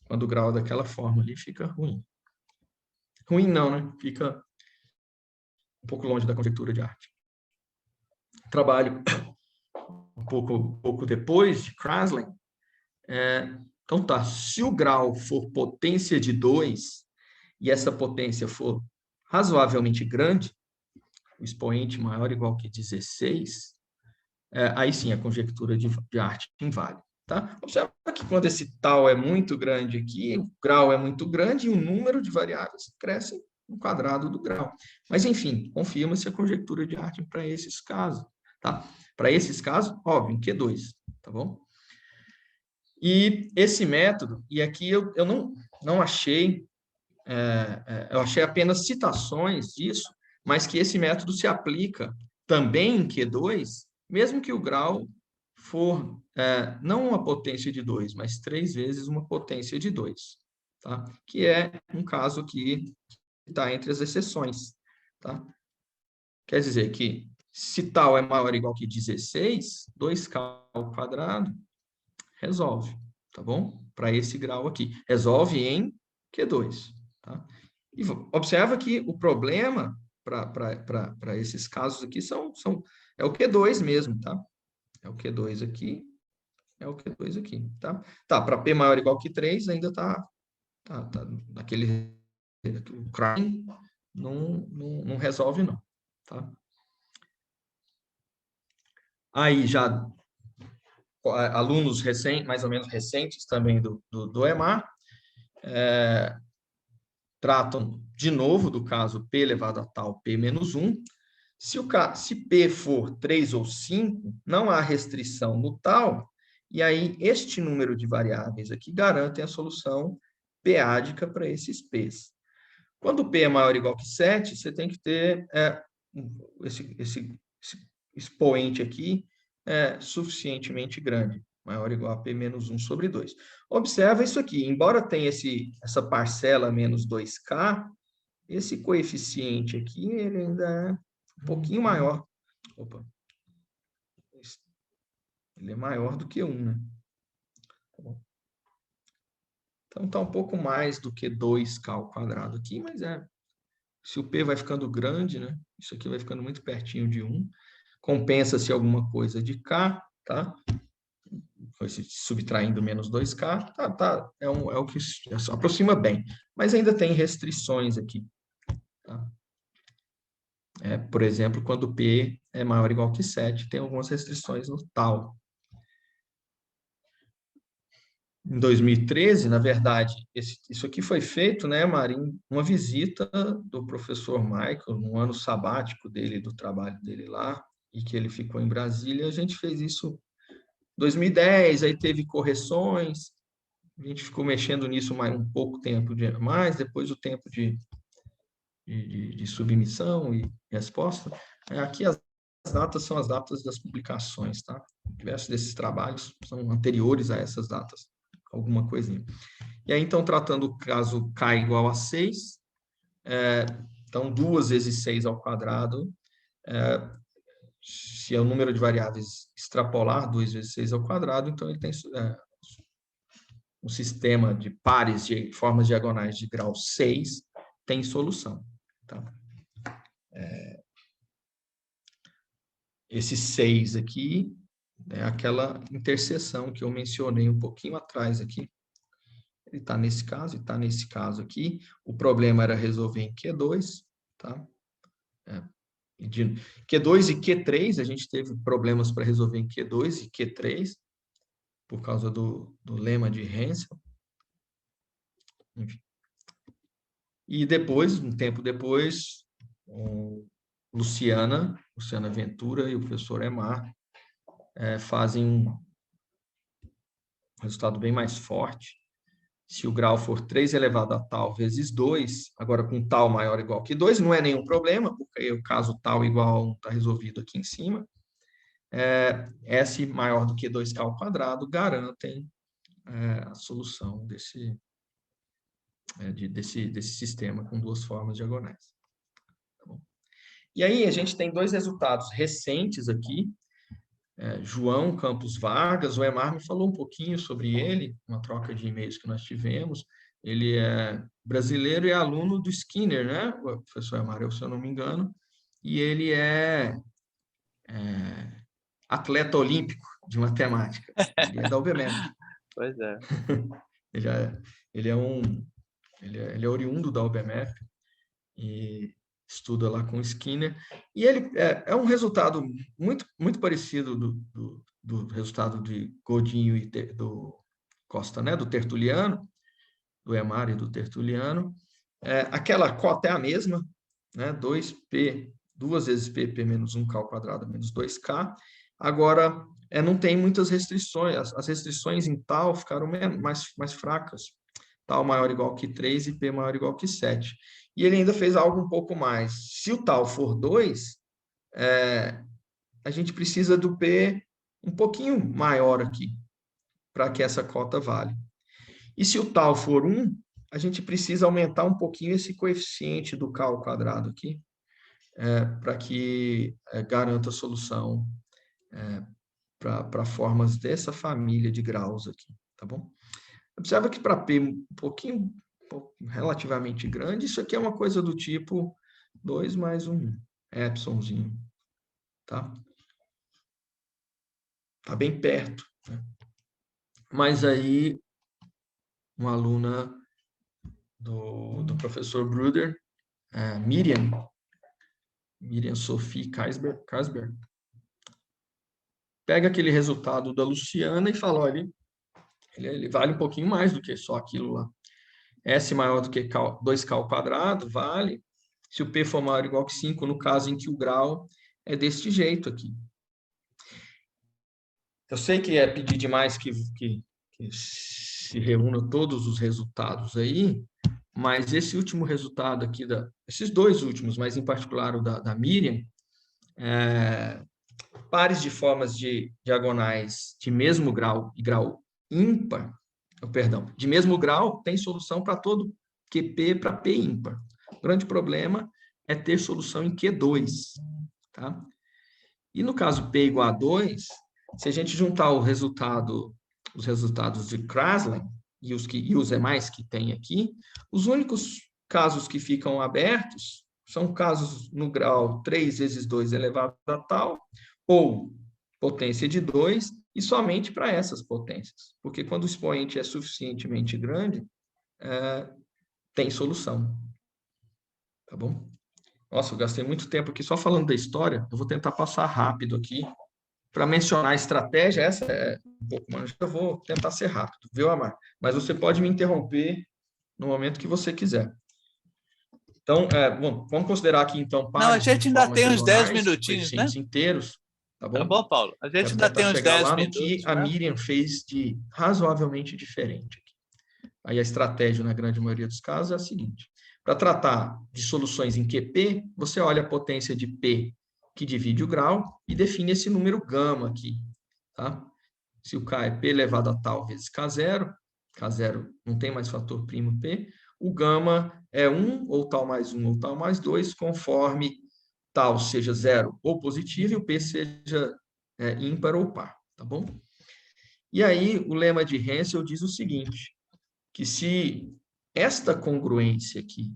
Speaker 2: quando o grau é daquela forma ali, fica ruim. Ruim não, né? Fica um pouco longe da conjectura de Artin. Trabalho um pouco depois de Kraslin. Então tá, se o grau for potência de 2 e essa potência for razoavelmente grande, o expoente maior ou igual que 16, aí sim a conjectura de Artin vale. Tá? Observa que quando esse tal é muito grande aqui, o grau é muito grande e o número de variáveis cresce no quadrado do grau. Mas, enfim, confirma-se a conjectura de Artin para esses casos. Tá? Para esses casos, óbvio, em Q2, tá bom? E esse método, e aqui eu não achei, eu achei apenas citações disso, mas que esse método se aplica também em Q2, mesmo que o grau for não uma potência de 2, mas 3 vezes uma potência de 2, tá? Que é um caso que está entre as exceções. Tá? Quer dizer que se tal é maior ou igual que 16, 2K ao quadrado resolve, tá bom? Para esse grau aqui. Resolve em Q2. Tá? E observa que o problema para esses casos aqui é o Q2 mesmo, tá? É o Q2 aqui, é o Q2 aqui, tá? Tá, para P maior ou igual que 3, ainda tá naquele... O crime não resolve, não, tá? Aí já alunos mais ou menos recentes também do EMAR, tratam de novo do caso P elevado a tal P menos 1. Se P for 3 ou 5, não há restrição no tal, e aí este número de variáveis aqui garantem a solução p-ádica para esses P's. Quando P é maior ou igual que 7, você tem que ter esse expoente aqui suficientemente grande, maior ou igual a P menos 1 sobre 2. Observa isso aqui, embora tenha essa parcela menos 2K, esse coeficiente aqui, ele ainda é um pouquinho maior. Opa. Ele é maior do que 1, né? Tá bom. Então, está um pouco mais do que 2K ao quadrado aqui, mas se o P vai ficando grande, né? Isso aqui vai ficando muito pertinho de 1. compensa-se alguma coisa de K, tá? Foi se subtraindo menos 2K, é o que se aproxima bem. Mas ainda tem restrições aqui, tá? Por exemplo, quando P é maior ou igual que 7, tem algumas restrições no tal. Em 2013, na verdade, isso aqui foi feito, né, Mari, em uma visita do professor Michael, no ano sabático dele, do trabalho dele lá, e que ele ficou em Brasília. A gente fez isso em 2010, aí teve correções, a gente ficou mexendo nisso mais um pouco tempo mais, depois o tempo de submissão e resposta. Aqui as datas são as datas das publicações, tá? Diversos desses trabalhos são anteriores a essas datas, alguma coisinha. E aí, então, tratando o caso K igual a 6, então, 2 vezes 6 ao quadrado, se é o número de variáveis extrapolar 2 vezes 6 ao quadrado, então ele tem um sistema de pares de formas diagonais de grau 6 tem solução. Tá? Esse 6 aqui é aquela interseção que eu mencionei um pouquinho atrás aqui. Ele está nesse caso e está nesse caso aqui. O problema era resolver em Q2, tá? Q2 e Q3, a gente teve problemas para resolver em Q2 e Q3, por causa do lema de Hensel. Enfim. E depois, um tempo depois, Luciana Ventura e o professor Emar fazem um resultado bem mais forte. Se o grau for 3 elevado a tal vezes 2, agora com tal maior ou igual que 2, não é nenhum problema, porque o caso tal igual a 1 está resolvido aqui em cima. S maior do que 2K ao quadrado garantem a solução desse sistema com duas formas diagonais. Tá bom? E aí a gente tem dois resultados recentes aqui. João Campos Vargas, o Emar me falou um pouquinho sobre ele, uma troca de e-mails que nós tivemos. Ele é brasileiro e é aluno do Skinner, né? O professor Emar, se eu não me engano. E ele é atleta olímpico de matemática. Ele é da UBMEP.
Speaker 1: Pois é.
Speaker 2: Ele é oriundo da UBMEP e estuda lá com o Skinner. E ele é um resultado muito, muito parecido do resultado de Godinho e do Costa, né? Do Tertuliano, do Emar e do Tertuliano. Aquela cota é a mesma, né? 2P, 2 vezes P menos 1K ao quadrado menos 2K. Agora, não tem muitas restrições. As restrições em tal ficaram mais fracas. Tal maior ou igual que 3 e P maior ou igual que 7. E ele ainda fez algo um pouco mais. Se o tal for 2, a gente precisa do P um pouquinho maior aqui, para que essa cota vale. E se o tal for 1, a gente precisa aumentar um pouquinho esse coeficiente do K ao quadrado aqui, para que garanta a solução para formas dessa família de graus aqui, tá bom? Observa que para P um pouquinho, relativamente grande, isso aqui é uma coisa do tipo 2 mais um epsilonzinho, tá? Tá bem perto, né? Mas aí, uma aluna do professor Bruder, Miriam Sophie Kaisberg, pega aquele resultado da Luciana e fala, olha, ele vale um pouquinho mais do que só aquilo lá. S maior do que 2K ao quadrado, vale. Se o P for maior ou igual que 5, no caso em que o grau é deste jeito aqui. Eu sei que é pedir demais que se reúna todos os resultados aí, mas esse último resultado aqui, esses dois últimos, mas em particular o da Miriam, pares de formas de diagonais de mesmo grau e grau ímpar, de mesmo grau, tem solução para todo QP para P ímpar. O grande problema é ter solução em Q2. Tá? E no caso P igual a 2, se a gente juntar os resultados de Kraslin e os demais que tem aqui, os únicos casos que ficam abertos são casos no grau 3 vezes 2 elevado a tal, ou potência de 2 e somente para essas potências, porque quando o expoente é suficientemente grande, tem solução, tá bom? Nossa, eu gastei muito tempo aqui só falando da história, eu vou tentar passar rápido aqui para mencionar a estratégia, essa é um pouco mais, eu vou tentar ser rápido, viu, Amar? Mas você pode me interromper no momento que você quiser. Então, bom, vamos considerar aqui, então,
Speaker 1: Não, a
Speaker 2: pares de
Speaker 1: gente ainda
Speaker 2: formas
Speaker 1: tem uns 10
Speaker 2: diagonais,
Speaker 1: minutinhos, né?
Speaker 2: coeficientes inteiros, tá
Speaker 1: Tá
Speaker 2: bom?
Speaker 1: bom, Paulo? A gente
Speaker 2: Quero
Speaker 1: ainda
Speaker 2: tentar
Speaker 1: tem uns
Speaker 2: chegar
Speaker 1: 10
Speaker 2: lá no que
Speaker 1: minutos,
Speaker 2: a
Speaker 1: né?
Speaker 2: Miriam fez de razoavelmente diferente. Aí a estratégia, na grande maioria dos casos, é a seguinte. Para tratar de soluções em QP, você olha a potência de P, que divide o grau, e define esse número gama aqui, tá? Se o K é P elevado a tal vezes K0, K0 não tem mais fator primo P, o gama é 1, ou tal mais 1, ou tal mais 2, conforme tal seja zero ou positivo, e o P seja ímpar ou par, tá bom? E aí, o lema de Hensel diz o seguinte, que se esta congruência aqui,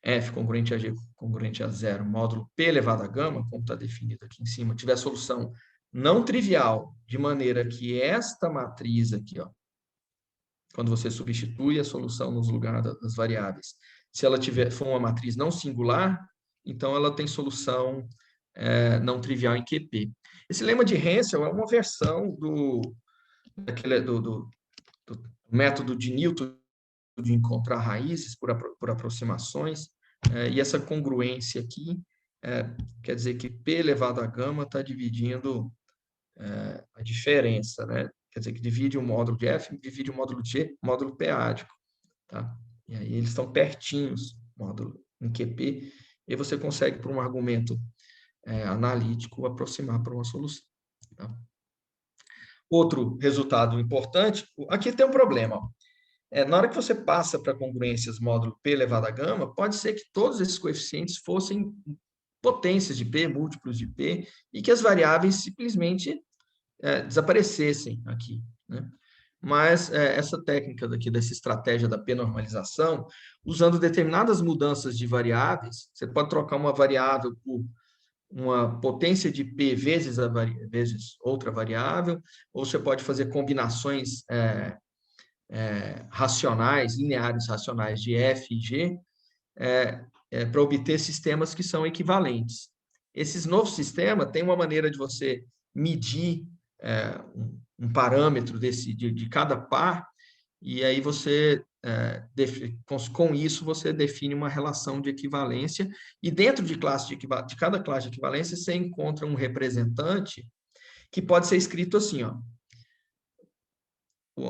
Speaker 2: F congruente a G congruente a zero, módulo P elevado a gama, como está definido aqui em cima, tiver solução não trivial, de maneira que esta matriz aqui, ó, quando você substitui a solução nos lugares das variáveis, se ela for uma matriz não singular, então ela tem solução não trivial em QP. Esse lema de Hensel é uma versão do método de Newton de encontrar raízes por aproximações, e essa congruência aqui quer dizer que P elevado a gama está dividindo a diferença, né? Quer dizer que divide o módulo de F, divide o módulo de G, módulo P-ádico, tá? E aí eles estão pertinhos, módulo em QP, e você consegue, por um argumento analítico, aproximar para uma solução. Tá? Outro resultado importante, aqui tem um problema. Na hora que você passa para congruências módulo P elevado a gama, pode ser que todos esses coeficientes fossem potências de P, múltiplos de P, e que as variáveis simplesmente desaparecessem aqui, né? Mas essa técnica daqui, dessa estratégia da p-normalização, usando determinadas mudanças de variáveis, você pode trocar uma variável por uma potência de P vezes outra variável, ou você pode fazer combinações racionais, lineares racionais de F e G, para obter sistemas que são equivalentes. Esses novos sistemas têm uma maneira de você medir um parâmetro de cada par, e aí você, com isso, você define uma relação de equivalência, e dentro de cada classe de equivalência, você encontra um representante que pode ser escrito assim, ó.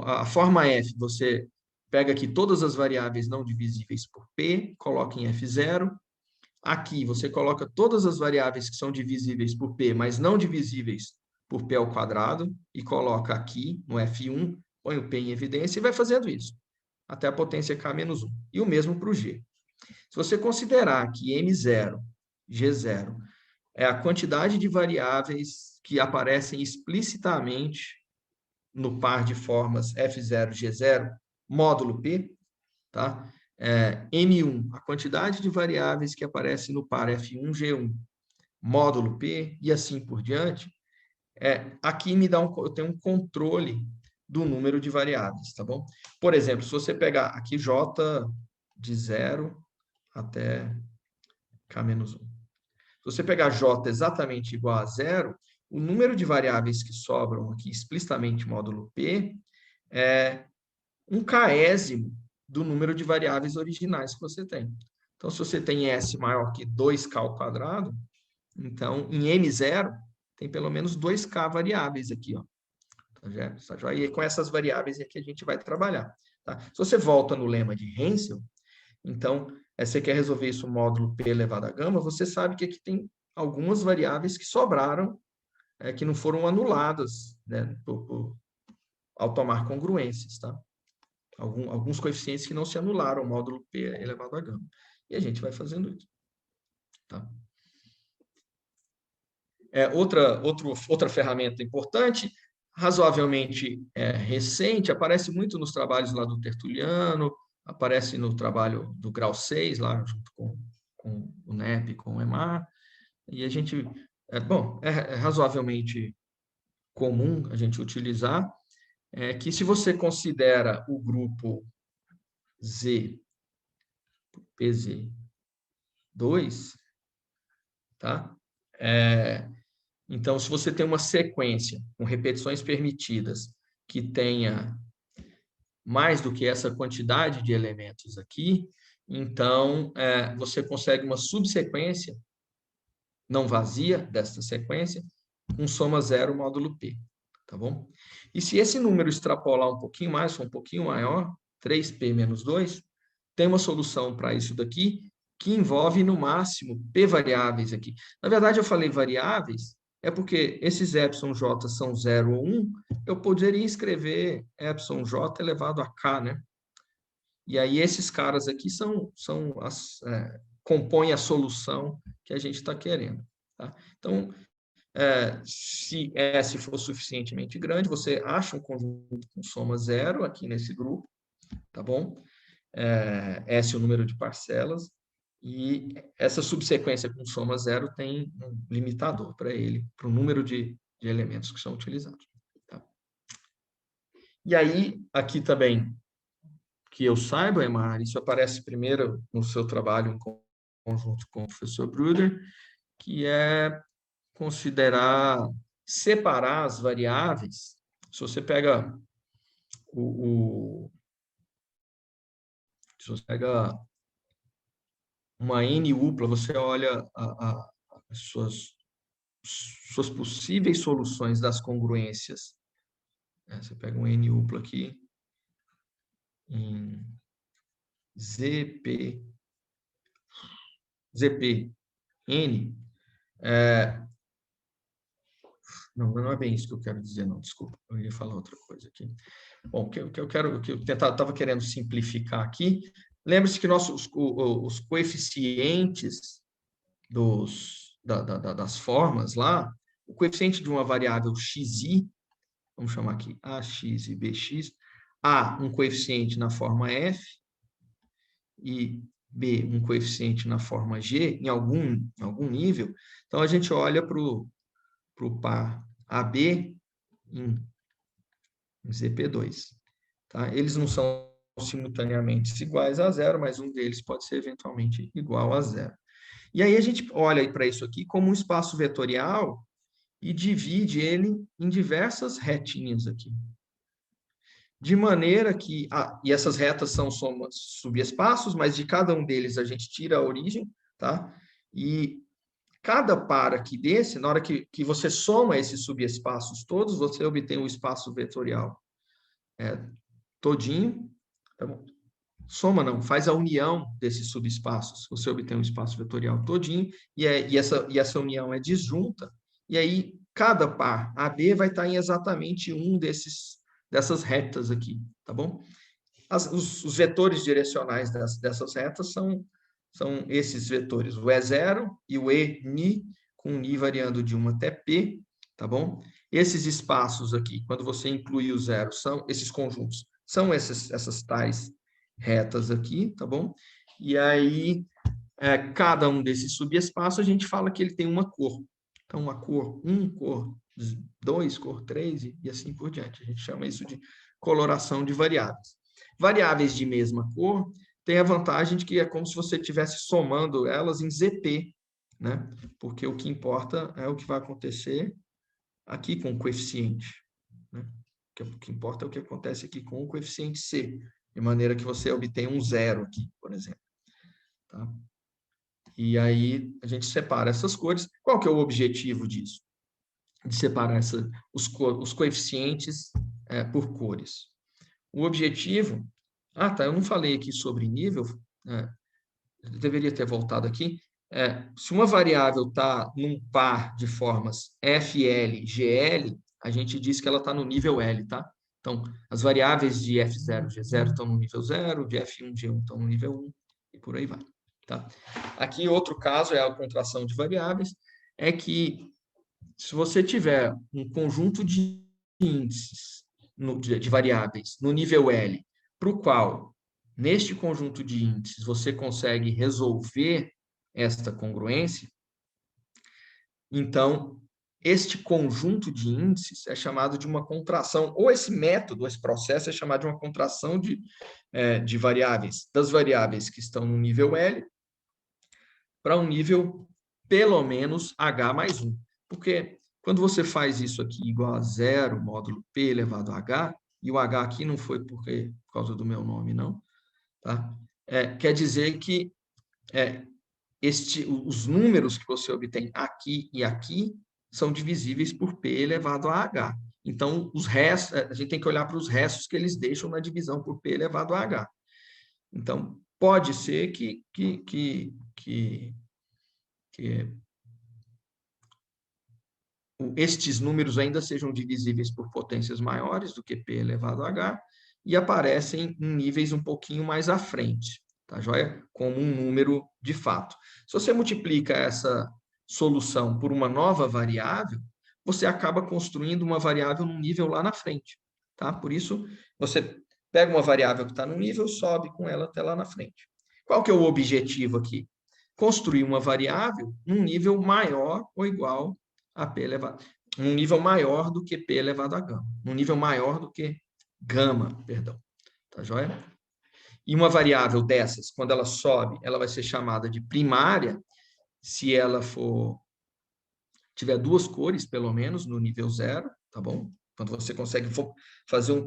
Speaker 2: A forma F, você pega aqui todas as variáveis não divisíveis por P, coloca em F0. Aqui você coloca todas as variáveis que são divisíveis por P, mas não divisíveis por P ao quadrado, e coloca aqui no F1, põe o P em evidência e vai fazendo isso, até a potência K menos 1. E o mesmo para o G. Se você considerar que M0, G0, é a quantidade de variáveis que aparecem explicitamente no par de formas F0, G0, módulo P, tá? M1, a quantidade de variáveis que aparece no par F1, G1, módulo P, e assim por diante, aqui eu tenho um controle do número de variáveis, tá bom? Por exemplo, se você pegar aqui J de 0 até K menos 1. Se você pegar J exatamente igual a 0, o número de variáveis que sobram aqui explicitamente módulo P é um késimo do número de variáveis originais que você tem. Então, se você tem S maior que 2K ao quadrado, então, em M0, tem pelo menos 2K variáveis aqui, ó. E com essas variáveis é que a gente vai trabalhar. Tá? Se você volta no lema de Hensel, então, você quer resolver isso módulo P elevado a gama, você sabe que aqui tem algumas variáveis que sobraram, que não foram anuladas, né, ao tomar congruências, tá? Alguns coeficientes que não se anularam, módulo P elevado a gama. E a gente vai fazendo isso. Tá? Outra ferramenta importante, razoavelmente recente, aparece muito nos trabalhos lá do Tertuliano, aparece no trabalho do grau 6, lá junto com o NEP, com o EMAR, e a gente bom, é razoavelmente comum a gente utilizar, é que se você considera o grupo Z, PZ2, tá? Então, se você tem uma sequência com repetições permitidas que tenha mais do que essa quantidade de elementos aqui, então você consegue uma subsequência não vazia desta sequência com soma zero módulo P, tá bom? E se esse número extrapolar um pouquinho mais, for um pouquinho maior, 3P menos 2, tem uma solução para isso daqui que envolve, no máximo, P variáveis aqui. Na verdade, eu falei variáveis, é porque esses epsilon j são 0 ou 1, eu poderia escrever epsilon j elevado a k, né? E aí esses caras aqui compõem a solução que a gente está querendo. Tá? Então, se S for suficientemente grande, você acha um conjunto com soma zero aqui nesse grupo, tá bom? S é o número de parcelas, e essa subsequência com soma zero tem um limitador para ele, para o número de elementos que são utilizados. Tá? E aí, aqui também, que eu saiba, Emar, isso aparece primeiro no seu trabalho em conjunto com o professor Bruder, que é separar as variáveis. Se você pega se você pega uma N-upla, você olha as suas possíveis soluções das congruências. Você pega um N-upla aqui em ZP N. Não é bem isso que eu quero dizer, não, desculpa. Eu ia falar outra coisa aqui. Bom, que eu estava querendo simplificar aqui. Lembre-se que os coeficientes das formas lá, o coeficiente de uma variável xi, vamos chamar aqui ax e bx, A, um coeficiente na forma f, e B, um coeficiente na forma g, em algum nível. Então, a gente olha para o par AB em ZP2. Tá? Eles não são simultaneamente iguais a zero, mas um deles pode ser eventualmente igual a zero. E aí a gente olha para isso aqui como um espaço vetorial e divide ele em diversas retinhas aqui. De maneira que... e essas retas são subespaços, mas de cada um deles a gente tira a origem, tá? E cada par aqui desse, na hora que você soma esses subespaços todos, você obtém o espaço vetorial todinho. Tá bom? Soma não, faz a união desses subespaços, você obtém um espaço vetorial todinho, e essa união é disjunta, e aí cada par AB vai estar em exatamente um dessas retas aqui, tá bom? Os vetores direcionais dessas retas são esses vetores, o E0 e o ENi, com Ni variando de 1 até P, tá bom? Esses espaços aqui, quando você inclui o zero, esses conjuntos, são essas tais retas aqui, tá bom? E aí, cada um desses subespaços, a gente fala que ele tem uma cor. Então, uma cor 1, cor 2, cor 3 e assim por diante. A gente chama isso de coloração de variáveis. Variáveis de mesma cor tem a vantagem de que é como se você estivesse somando elas em ZP, né? Porque o que importa é o que vai acontecer aqui com o coeficiente, né? O que importa é o que acontece aqui com o coeficiente C, de maneira que você obtém um zero aqui, por exemplo. Tá? E aí a gente separa essas cores. Qual que é o objetivo disso? De separar os coeficientes por cores. O objetivo... tá, eu não falei aqui sobre nível, eu deveria ter voltado aqui. Se uma variável está num par de formas FL, GL, a gente diz que ela está no nível L, tá? Então, as variáveis de F0, G0 estão no nível 0, de F1, G1 estão no nível 1, e por aí vai. Tá? Aqui, outro caso é a contração de variáveis, é que se você tiver um conjunto de índices, de variáveis, no nível L, para o qual, neste conjunto de índices, você consegue resolver esta congruência, Então, este conjunto de índices é chamado de uma contração, ou esse método, esse processo é chamado de uma contração de variáveis, das variáveis que estão no nível L para um nível pelo menos H mais 1. Porque quando você faz isso aqui igual a zero, módulo P elevado a H, e o H aqui não foi por causa do meu nome, não, tá? Quer dizer que os números que você obtém aqui e aqui são divisíveis por P elevado a H. Então, os restos, a gente tem que olhar para os restos que eles deixam na divisão por P elevado a H. Então, pode ser que estes números ainda sejam divisíveis por potências maiores do que P elevado a H e aparecem em níveis um pouquinho mais à frente, tá joia? Como um número de fato. Se você multiplica essa solução por uma nova variável, você acaba construindo uma variável num nível lá na frente, tá? Por isso, você pega uma variável que está no nível, sobe com ela até lá na frente. Qual que é o objetivo aqui? Construir uma variável num nível maior ou igual a P elevado, um nível maior do que P elevado a gama, um nível maior do que gama, perdão, tá joia? E uma variável dessas, quando ela sobe, ela vai ser chamada de primária, se ela tiver duas cores, pelo menos, no nível 0, tá bom? Quando você consegue fazer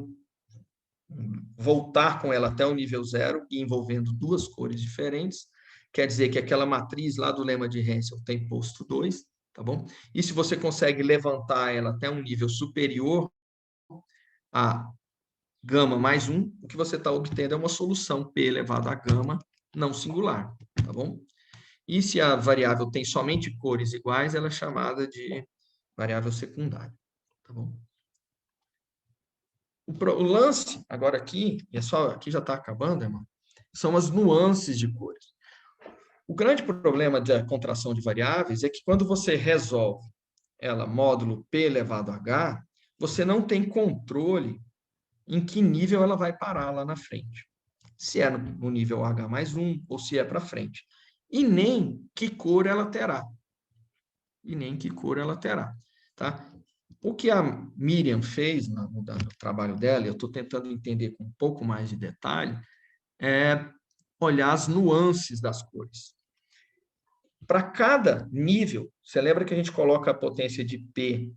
Speaker 2: voltar com ela até o nível 0 e envolvendo duas cores diferentes, quer dizer que aquela matriz lá do lema de Hensel tem posto 2, tá bom? E se você consegue levantar ela até um nível superior a gama mais 1, o que você está obtendo é uma solução P elevado a gama não singular, tá bom? E se a variável tem somente cores iguais, ela é chamada de variável secundária, tá bom? O lance, agora aqui, e aqui já está acabando, irmão, são as nuances de cores. O grande problema da contração de variáveis é que quando você resolve ela módulo P elevado a H, você não tem controle em que nível ela vai parar lá na frente. Se é no nível H mais 1 ou se é para frente. E nem que cor ela terá. Tá? O que a Miriam fez no trabalho dela, eu estou tentando entender com um pouco mais de detalhe, é olhar as nuances das cores. Para cada nível, você lembra que a gente coloca a potência de P,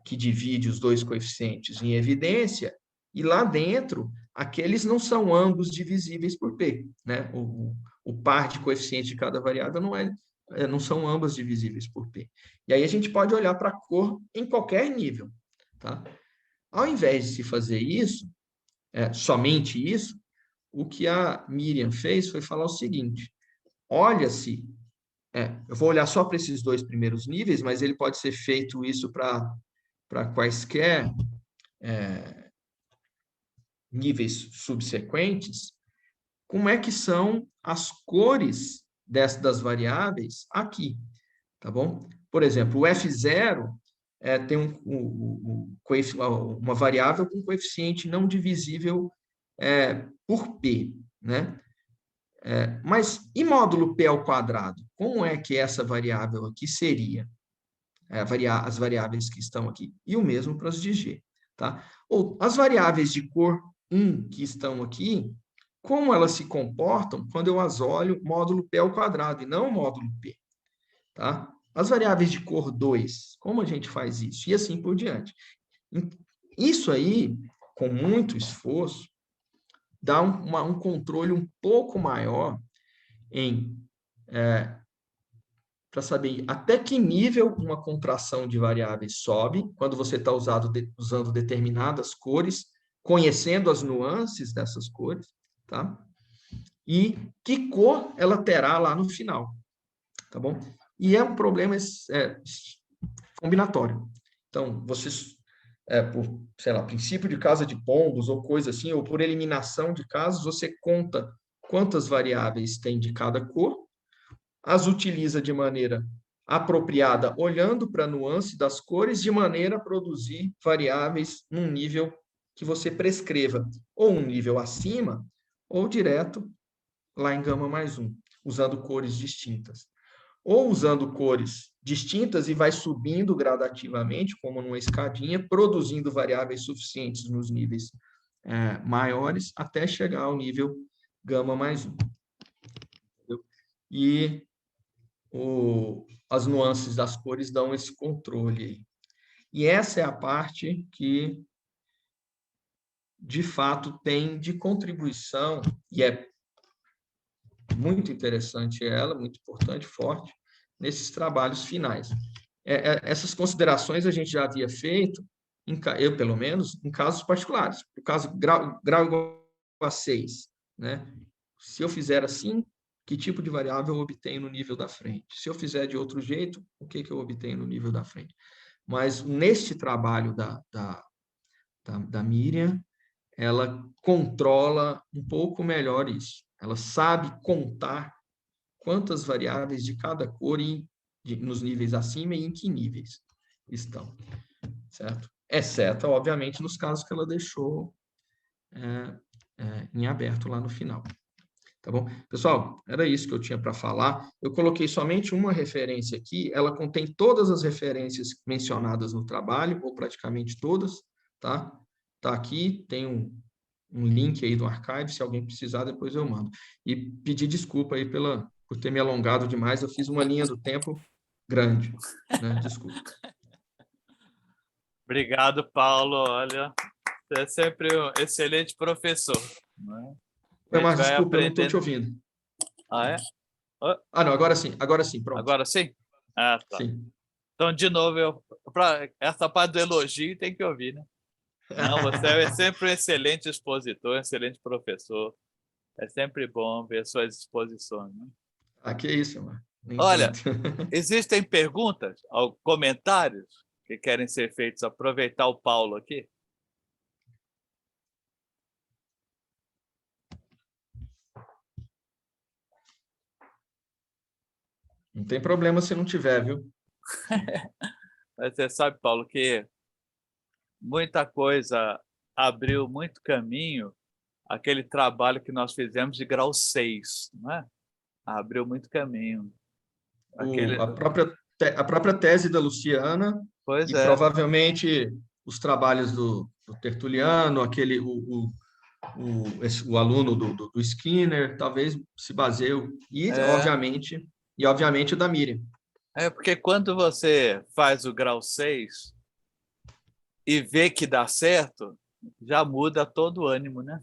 Speaker 2: que divide os dois coeficientes, em evidência, e lá dentro, aqueles não são ambos divisíveis por P. Né? O par de coeficientes de cada variável não são ambas divisíveis por P. E aí a gente pode olhar para a cor em qualquer nível. Tá? Ao invés de se fazer isso, somente isso, o que a Miriam fez foi falar o seguinte: olha-se, eu vou olhar só para esses dois primeiros níveis, mas ele pode ser feito isso para quaisquer níveis subsequentes. Como é que são as cores das variáveis aqui, tá bom? Por exemplo, o F0 tem uma variável com coeficiente não divisível por P, né? Mas e módulo P ao quadrado? Como é que essa variável aqui seria? As variáveis que estão aqui. E o mesmo para as de G. Tá? Ou as variáveis de cor 1 que estão aqui, como elas se comportam quando eu as olho módulo P ao quadrado e não módulo P. Tá? As variáveis de cor 2, como a gente faz isso? E assim por diante. Isso aí, com muito esforço, dá um controle um pouco maior para saber até que nível uma contração de variáveis sobe, quando você está usando determinadas cores, conhecendo as nuances dessas cores, tá? E que cor ela terá lá no final, tá bom? E é um problema combinatório. Então, vocês, por, sei lá, princípio de casa de pombos ou coisa assim, ou por eliminação de casos, você conta quantas variáveis tem de cada cor, as utiliza de maneira apropriada, olhando para a nuance das cores, de maneira a produzir variáveis num nível que você prescreva, ou um nível acima, ou direto lá em gama mais 1, usando cores distintas. Ou usando cores distintas e vai subindo gradativamente, como numa escadinha, produzindo variáveis suficientes nos níveis maiores, até chegar ao nível gama mais 1. E as nuances das cores dão esse controle aí. E essa é a parte que, de fato, tem de contribuição, e é muito interessante ela, muito importante, forte, nesses trabalhos finais. Essas considerações a gente já havia feito, eu pelo menos, em casos particulares. No caso, grau igual a 6, né? Se eu fizer assim, que tipo de variável eu obtenho no nível da frente? Se eu fizer de outro jeito, o que eu obtenho no nível da frente? Mas neste trabalho da Miriam, ela controla um pouco melhor isso. Ela sabe contar quantas variáveis de cada cor nos níveis acima e em que níveis estão, certo? Exceto, obviamente, nos casos que ela deixou em aberto lá no final. Tá bom? Pessoal, era isso que eu tinha para falar. Eu coloquei somente uma referência aqui, ela contém todas as referências mencionadas no trabalho, ou praticamente todas, tá? Tá aqui, tem um link aí do archive, se alguém precisar, depois eu mando. E pedir desculpa aí por ter me alongado demais, eu fiz uma linha do tempo grande, né? Desculpa.
Speaker 1: Obrigado, Paulo. Olha, você é sempre um excelente professor. Né?
Speaker 2: Mas
Speaker 1: vai
Speaker 2: desculpa, eu não estou te
Speaker 1: aprendendo.
Speaker 2: ouvindo.
Speaker 1: Ah, é?
Speaker 2: Ah, não, agora sim, pronto.
Speaker 1: Agora sim? Ah, tá.
Speaker 2: Sim.
Speaker 1: Então, de novo, essa parte do elogio tem que ouvir, né? Não, você é sempre um excelente expositor, um excelente professor. É sempre bom ver suas exposições. Né?
Speaker 2: Ah, que isso, mano. Nem
Speaker 1: Olha,
Speaker 2: tanto.
Speaker 1: existem perguntas ou comentários que querem ser feitos? Aproveitar o Paulo aqui.
Speaker 2: Não tem problema se não tiver, viu?
Speaker 1: Mas você sabe, Paulo, que muita coisa abriu muito caminho aquele trabalho que nós fizemos de grau 6, não é? Abriu muito caminho.
Speaker 2: A própria tese da Luciana
Speaker 1: Pois
Speaker 2: e
Speaker 1: é.
Speaker 2: provavelmente os trabalhos do Tertuliano, o aluno do Skinner, talvez se baseie, obviamente o da Miriam.
Speaker 1: É porque quando você faz o grau 6 e vê que dá certo, já muda todo o ânimo, né?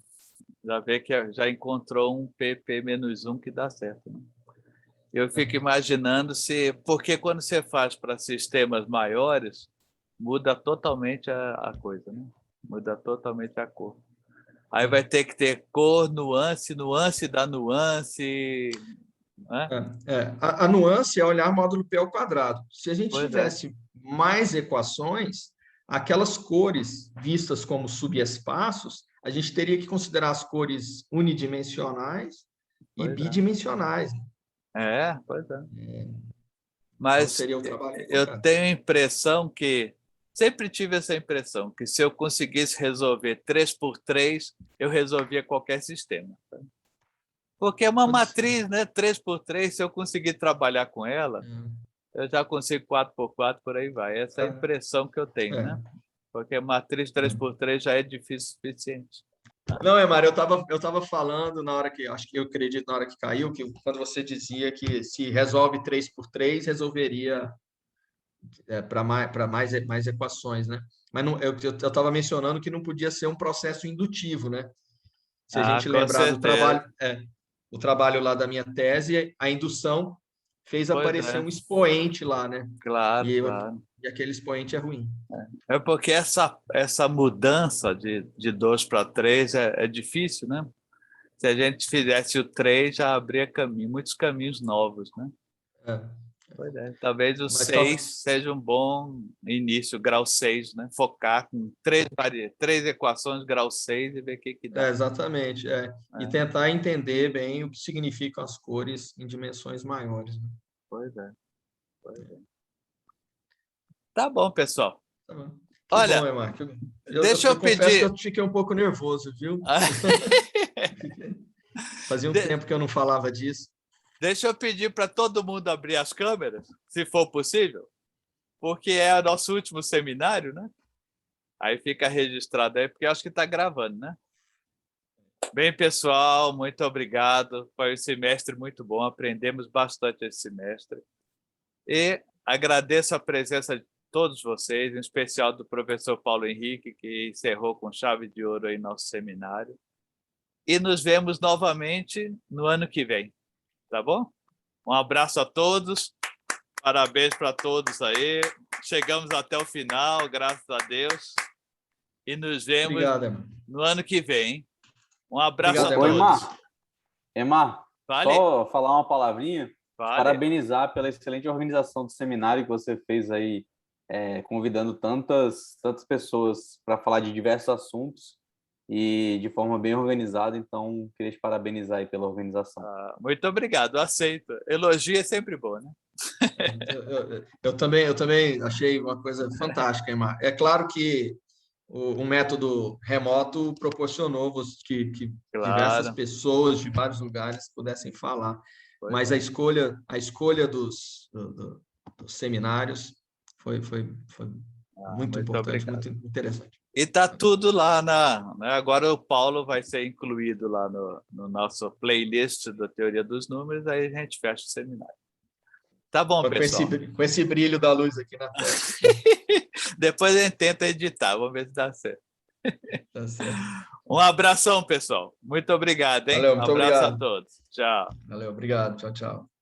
Speaker 1: Já vê que já encontrou um PP-1 que dá certo. Né? Eu fico imaginando porque quando você faz para sistemas maiores, muda totalmente a coisa, né? Muda totalmente a cor. Aí vai ter que ter cor, nuance da nuance. Né?
Speaker 2: A nuance é olhar módulo P ao quadrado. Se a gente
Speaker 1: Pois é.
Speaker 2: tivesse mais equações, aquelas cores vistas como subespaços, a gente teria que considerar as cores unidimensionais e bidimensionais.
Speaker 1: Pois é.
Speaker 2: Então,
Speaker 1: Mas
Speaker 2: seria o trabalho
Speaker 1: eu
Speaker 2: contrário.
Speaker 1: tenho a impressão que, sempre tive essa impressão, que se eu conseguisse resolver 3x3, eu resolvia qualquer sistema. Porque é uma matriz, né? 3x3, se eu conseguir trabalhar com ela, eu já consigo 4x4, por aí vai. Essa é a impressão que eu tenho, né? Porque a matriz 3x3 já é difícil o suficiente.
Speaker 2: Não, Mário, eu tava falando na hora que, acho que eu acredito na hora que caiu, que quando você dizia que se resolve 3x3, resolveria para mais equações, né? Mas não, eu estava mencionando que não podia ser um processo indutivo, né? Se a gente
Speaker 1: Com
Speaker 2: lembrar do
Speaker 1: certeza.
Speaker 2: o trabalho lá da minha tese, a indução fez
Speaker 1: Pois
Speaker 2: aparecer
Speaker 1: é.
Speaker 2: um expoente lá, né?
Speaker 1: Claro, claro.
Speaker 2: E aquele expoente é ruim.
Speaker 1: É porque essa mudança de 2 para 3 é difícil, né? Se a gente fizesse o 3, já abria muitos caminhos novos, né? Pois é. Talvez o
Speaker 2: Mas
Speaker 1: 6 seja um bom início, grau 6, né? Focar com três equações, grau 6 e ver o que dá.
Speaker 2: Exatamente. E tentar entender bem o que significam as cores em dimensões maiores. Né?
Speaker 1: Pois é. Tá bom, pessoal.
Speaker 2: Tá bom.
Speaker 1: Olha,
Speaker 2: bom, Marco.
Speaker 1: deixa eu
Speaker 2: confesso que
Speaker 1: pedir.
Speaker 2: eu fiquei um pouco nervoso, viu? Fazia um tempo que eu não falava disso.
Speaker 1: Deixa eu pedir para todo mundo abrir as câmeras, se for possível, porque é o nosso último seminário, né? Aí fica registrado aí, porque eu acho que está gravando, né? Bem, pessoal, muito obrigado. Foi um semestre muito bom, aprendemos bastante esse semestre. E agradeço a presença de todos vocês, em especial do professor Paulo Henrique, que encerrou com chave de ouro aí nosso seminário. E nos vemos novamente no ano que vem, tá bom? Um abraço a todos, parabéns para todos aí. Chegamos até o final, graças a Deus. E nos vemos
Speaker 2: Obrigado,
Speaker 1: no ano que vem, hein? Um abraço
Speaker 2: Obrigado,
Speaker 1: a todos.
Speaker 3: Emar,
Speaker 1: Vale?
Speaker 3: só falar uma palavrinha, te
Speaker 1: Vale.
Speaker 3: parabenizar pela excelente organização do seminário que você fez aí, convidando tantas pessoas para falar de diversos assuntos e de forma bem organizada. Então, queria te parabenizar aí pela organização.
Speaker 1: Muito obrigado, aceito. Elogio é sempre bom, né?
Speaker 2: Eu também achei uma coisa fantástica, Emar. É claro que o método remoto proporcionou que diversas
Speaker 1: Claro.
Speaker 2: pessoas de vários lugares pudessem falar,
Speaker 1: Foi
Speaker 2: mas
Speaker 1: bom.
Speaker 2: a escolha dos seminários foi muito importante,
Speaker 1: obrigado.
Speaker 2: muito interessante.
Speaker 1: E está tudo lá né? Agora o Paulo vai ser incluído lá no nosso playlist da Teoria dos Números, aí a gente fecha o seminário. Tá bom, pessoal.
Speaker 2: Com esse brilho da luz aqui na tela.
Speaker 1: Depois a gente tenta editar, vamos ver se dá certo.
Speaker 2: Tá certo.
Speaker 1: Um abração, pessoal. Muito obrigado, hein?
Speaker 2: Valeu, muito
Speaker 1: Um abraço
Speaker 2: obrigado.
Speaker 1: a todos. Tchau.
Speaker 2: Valeu, obrigado. Tchau, tchau.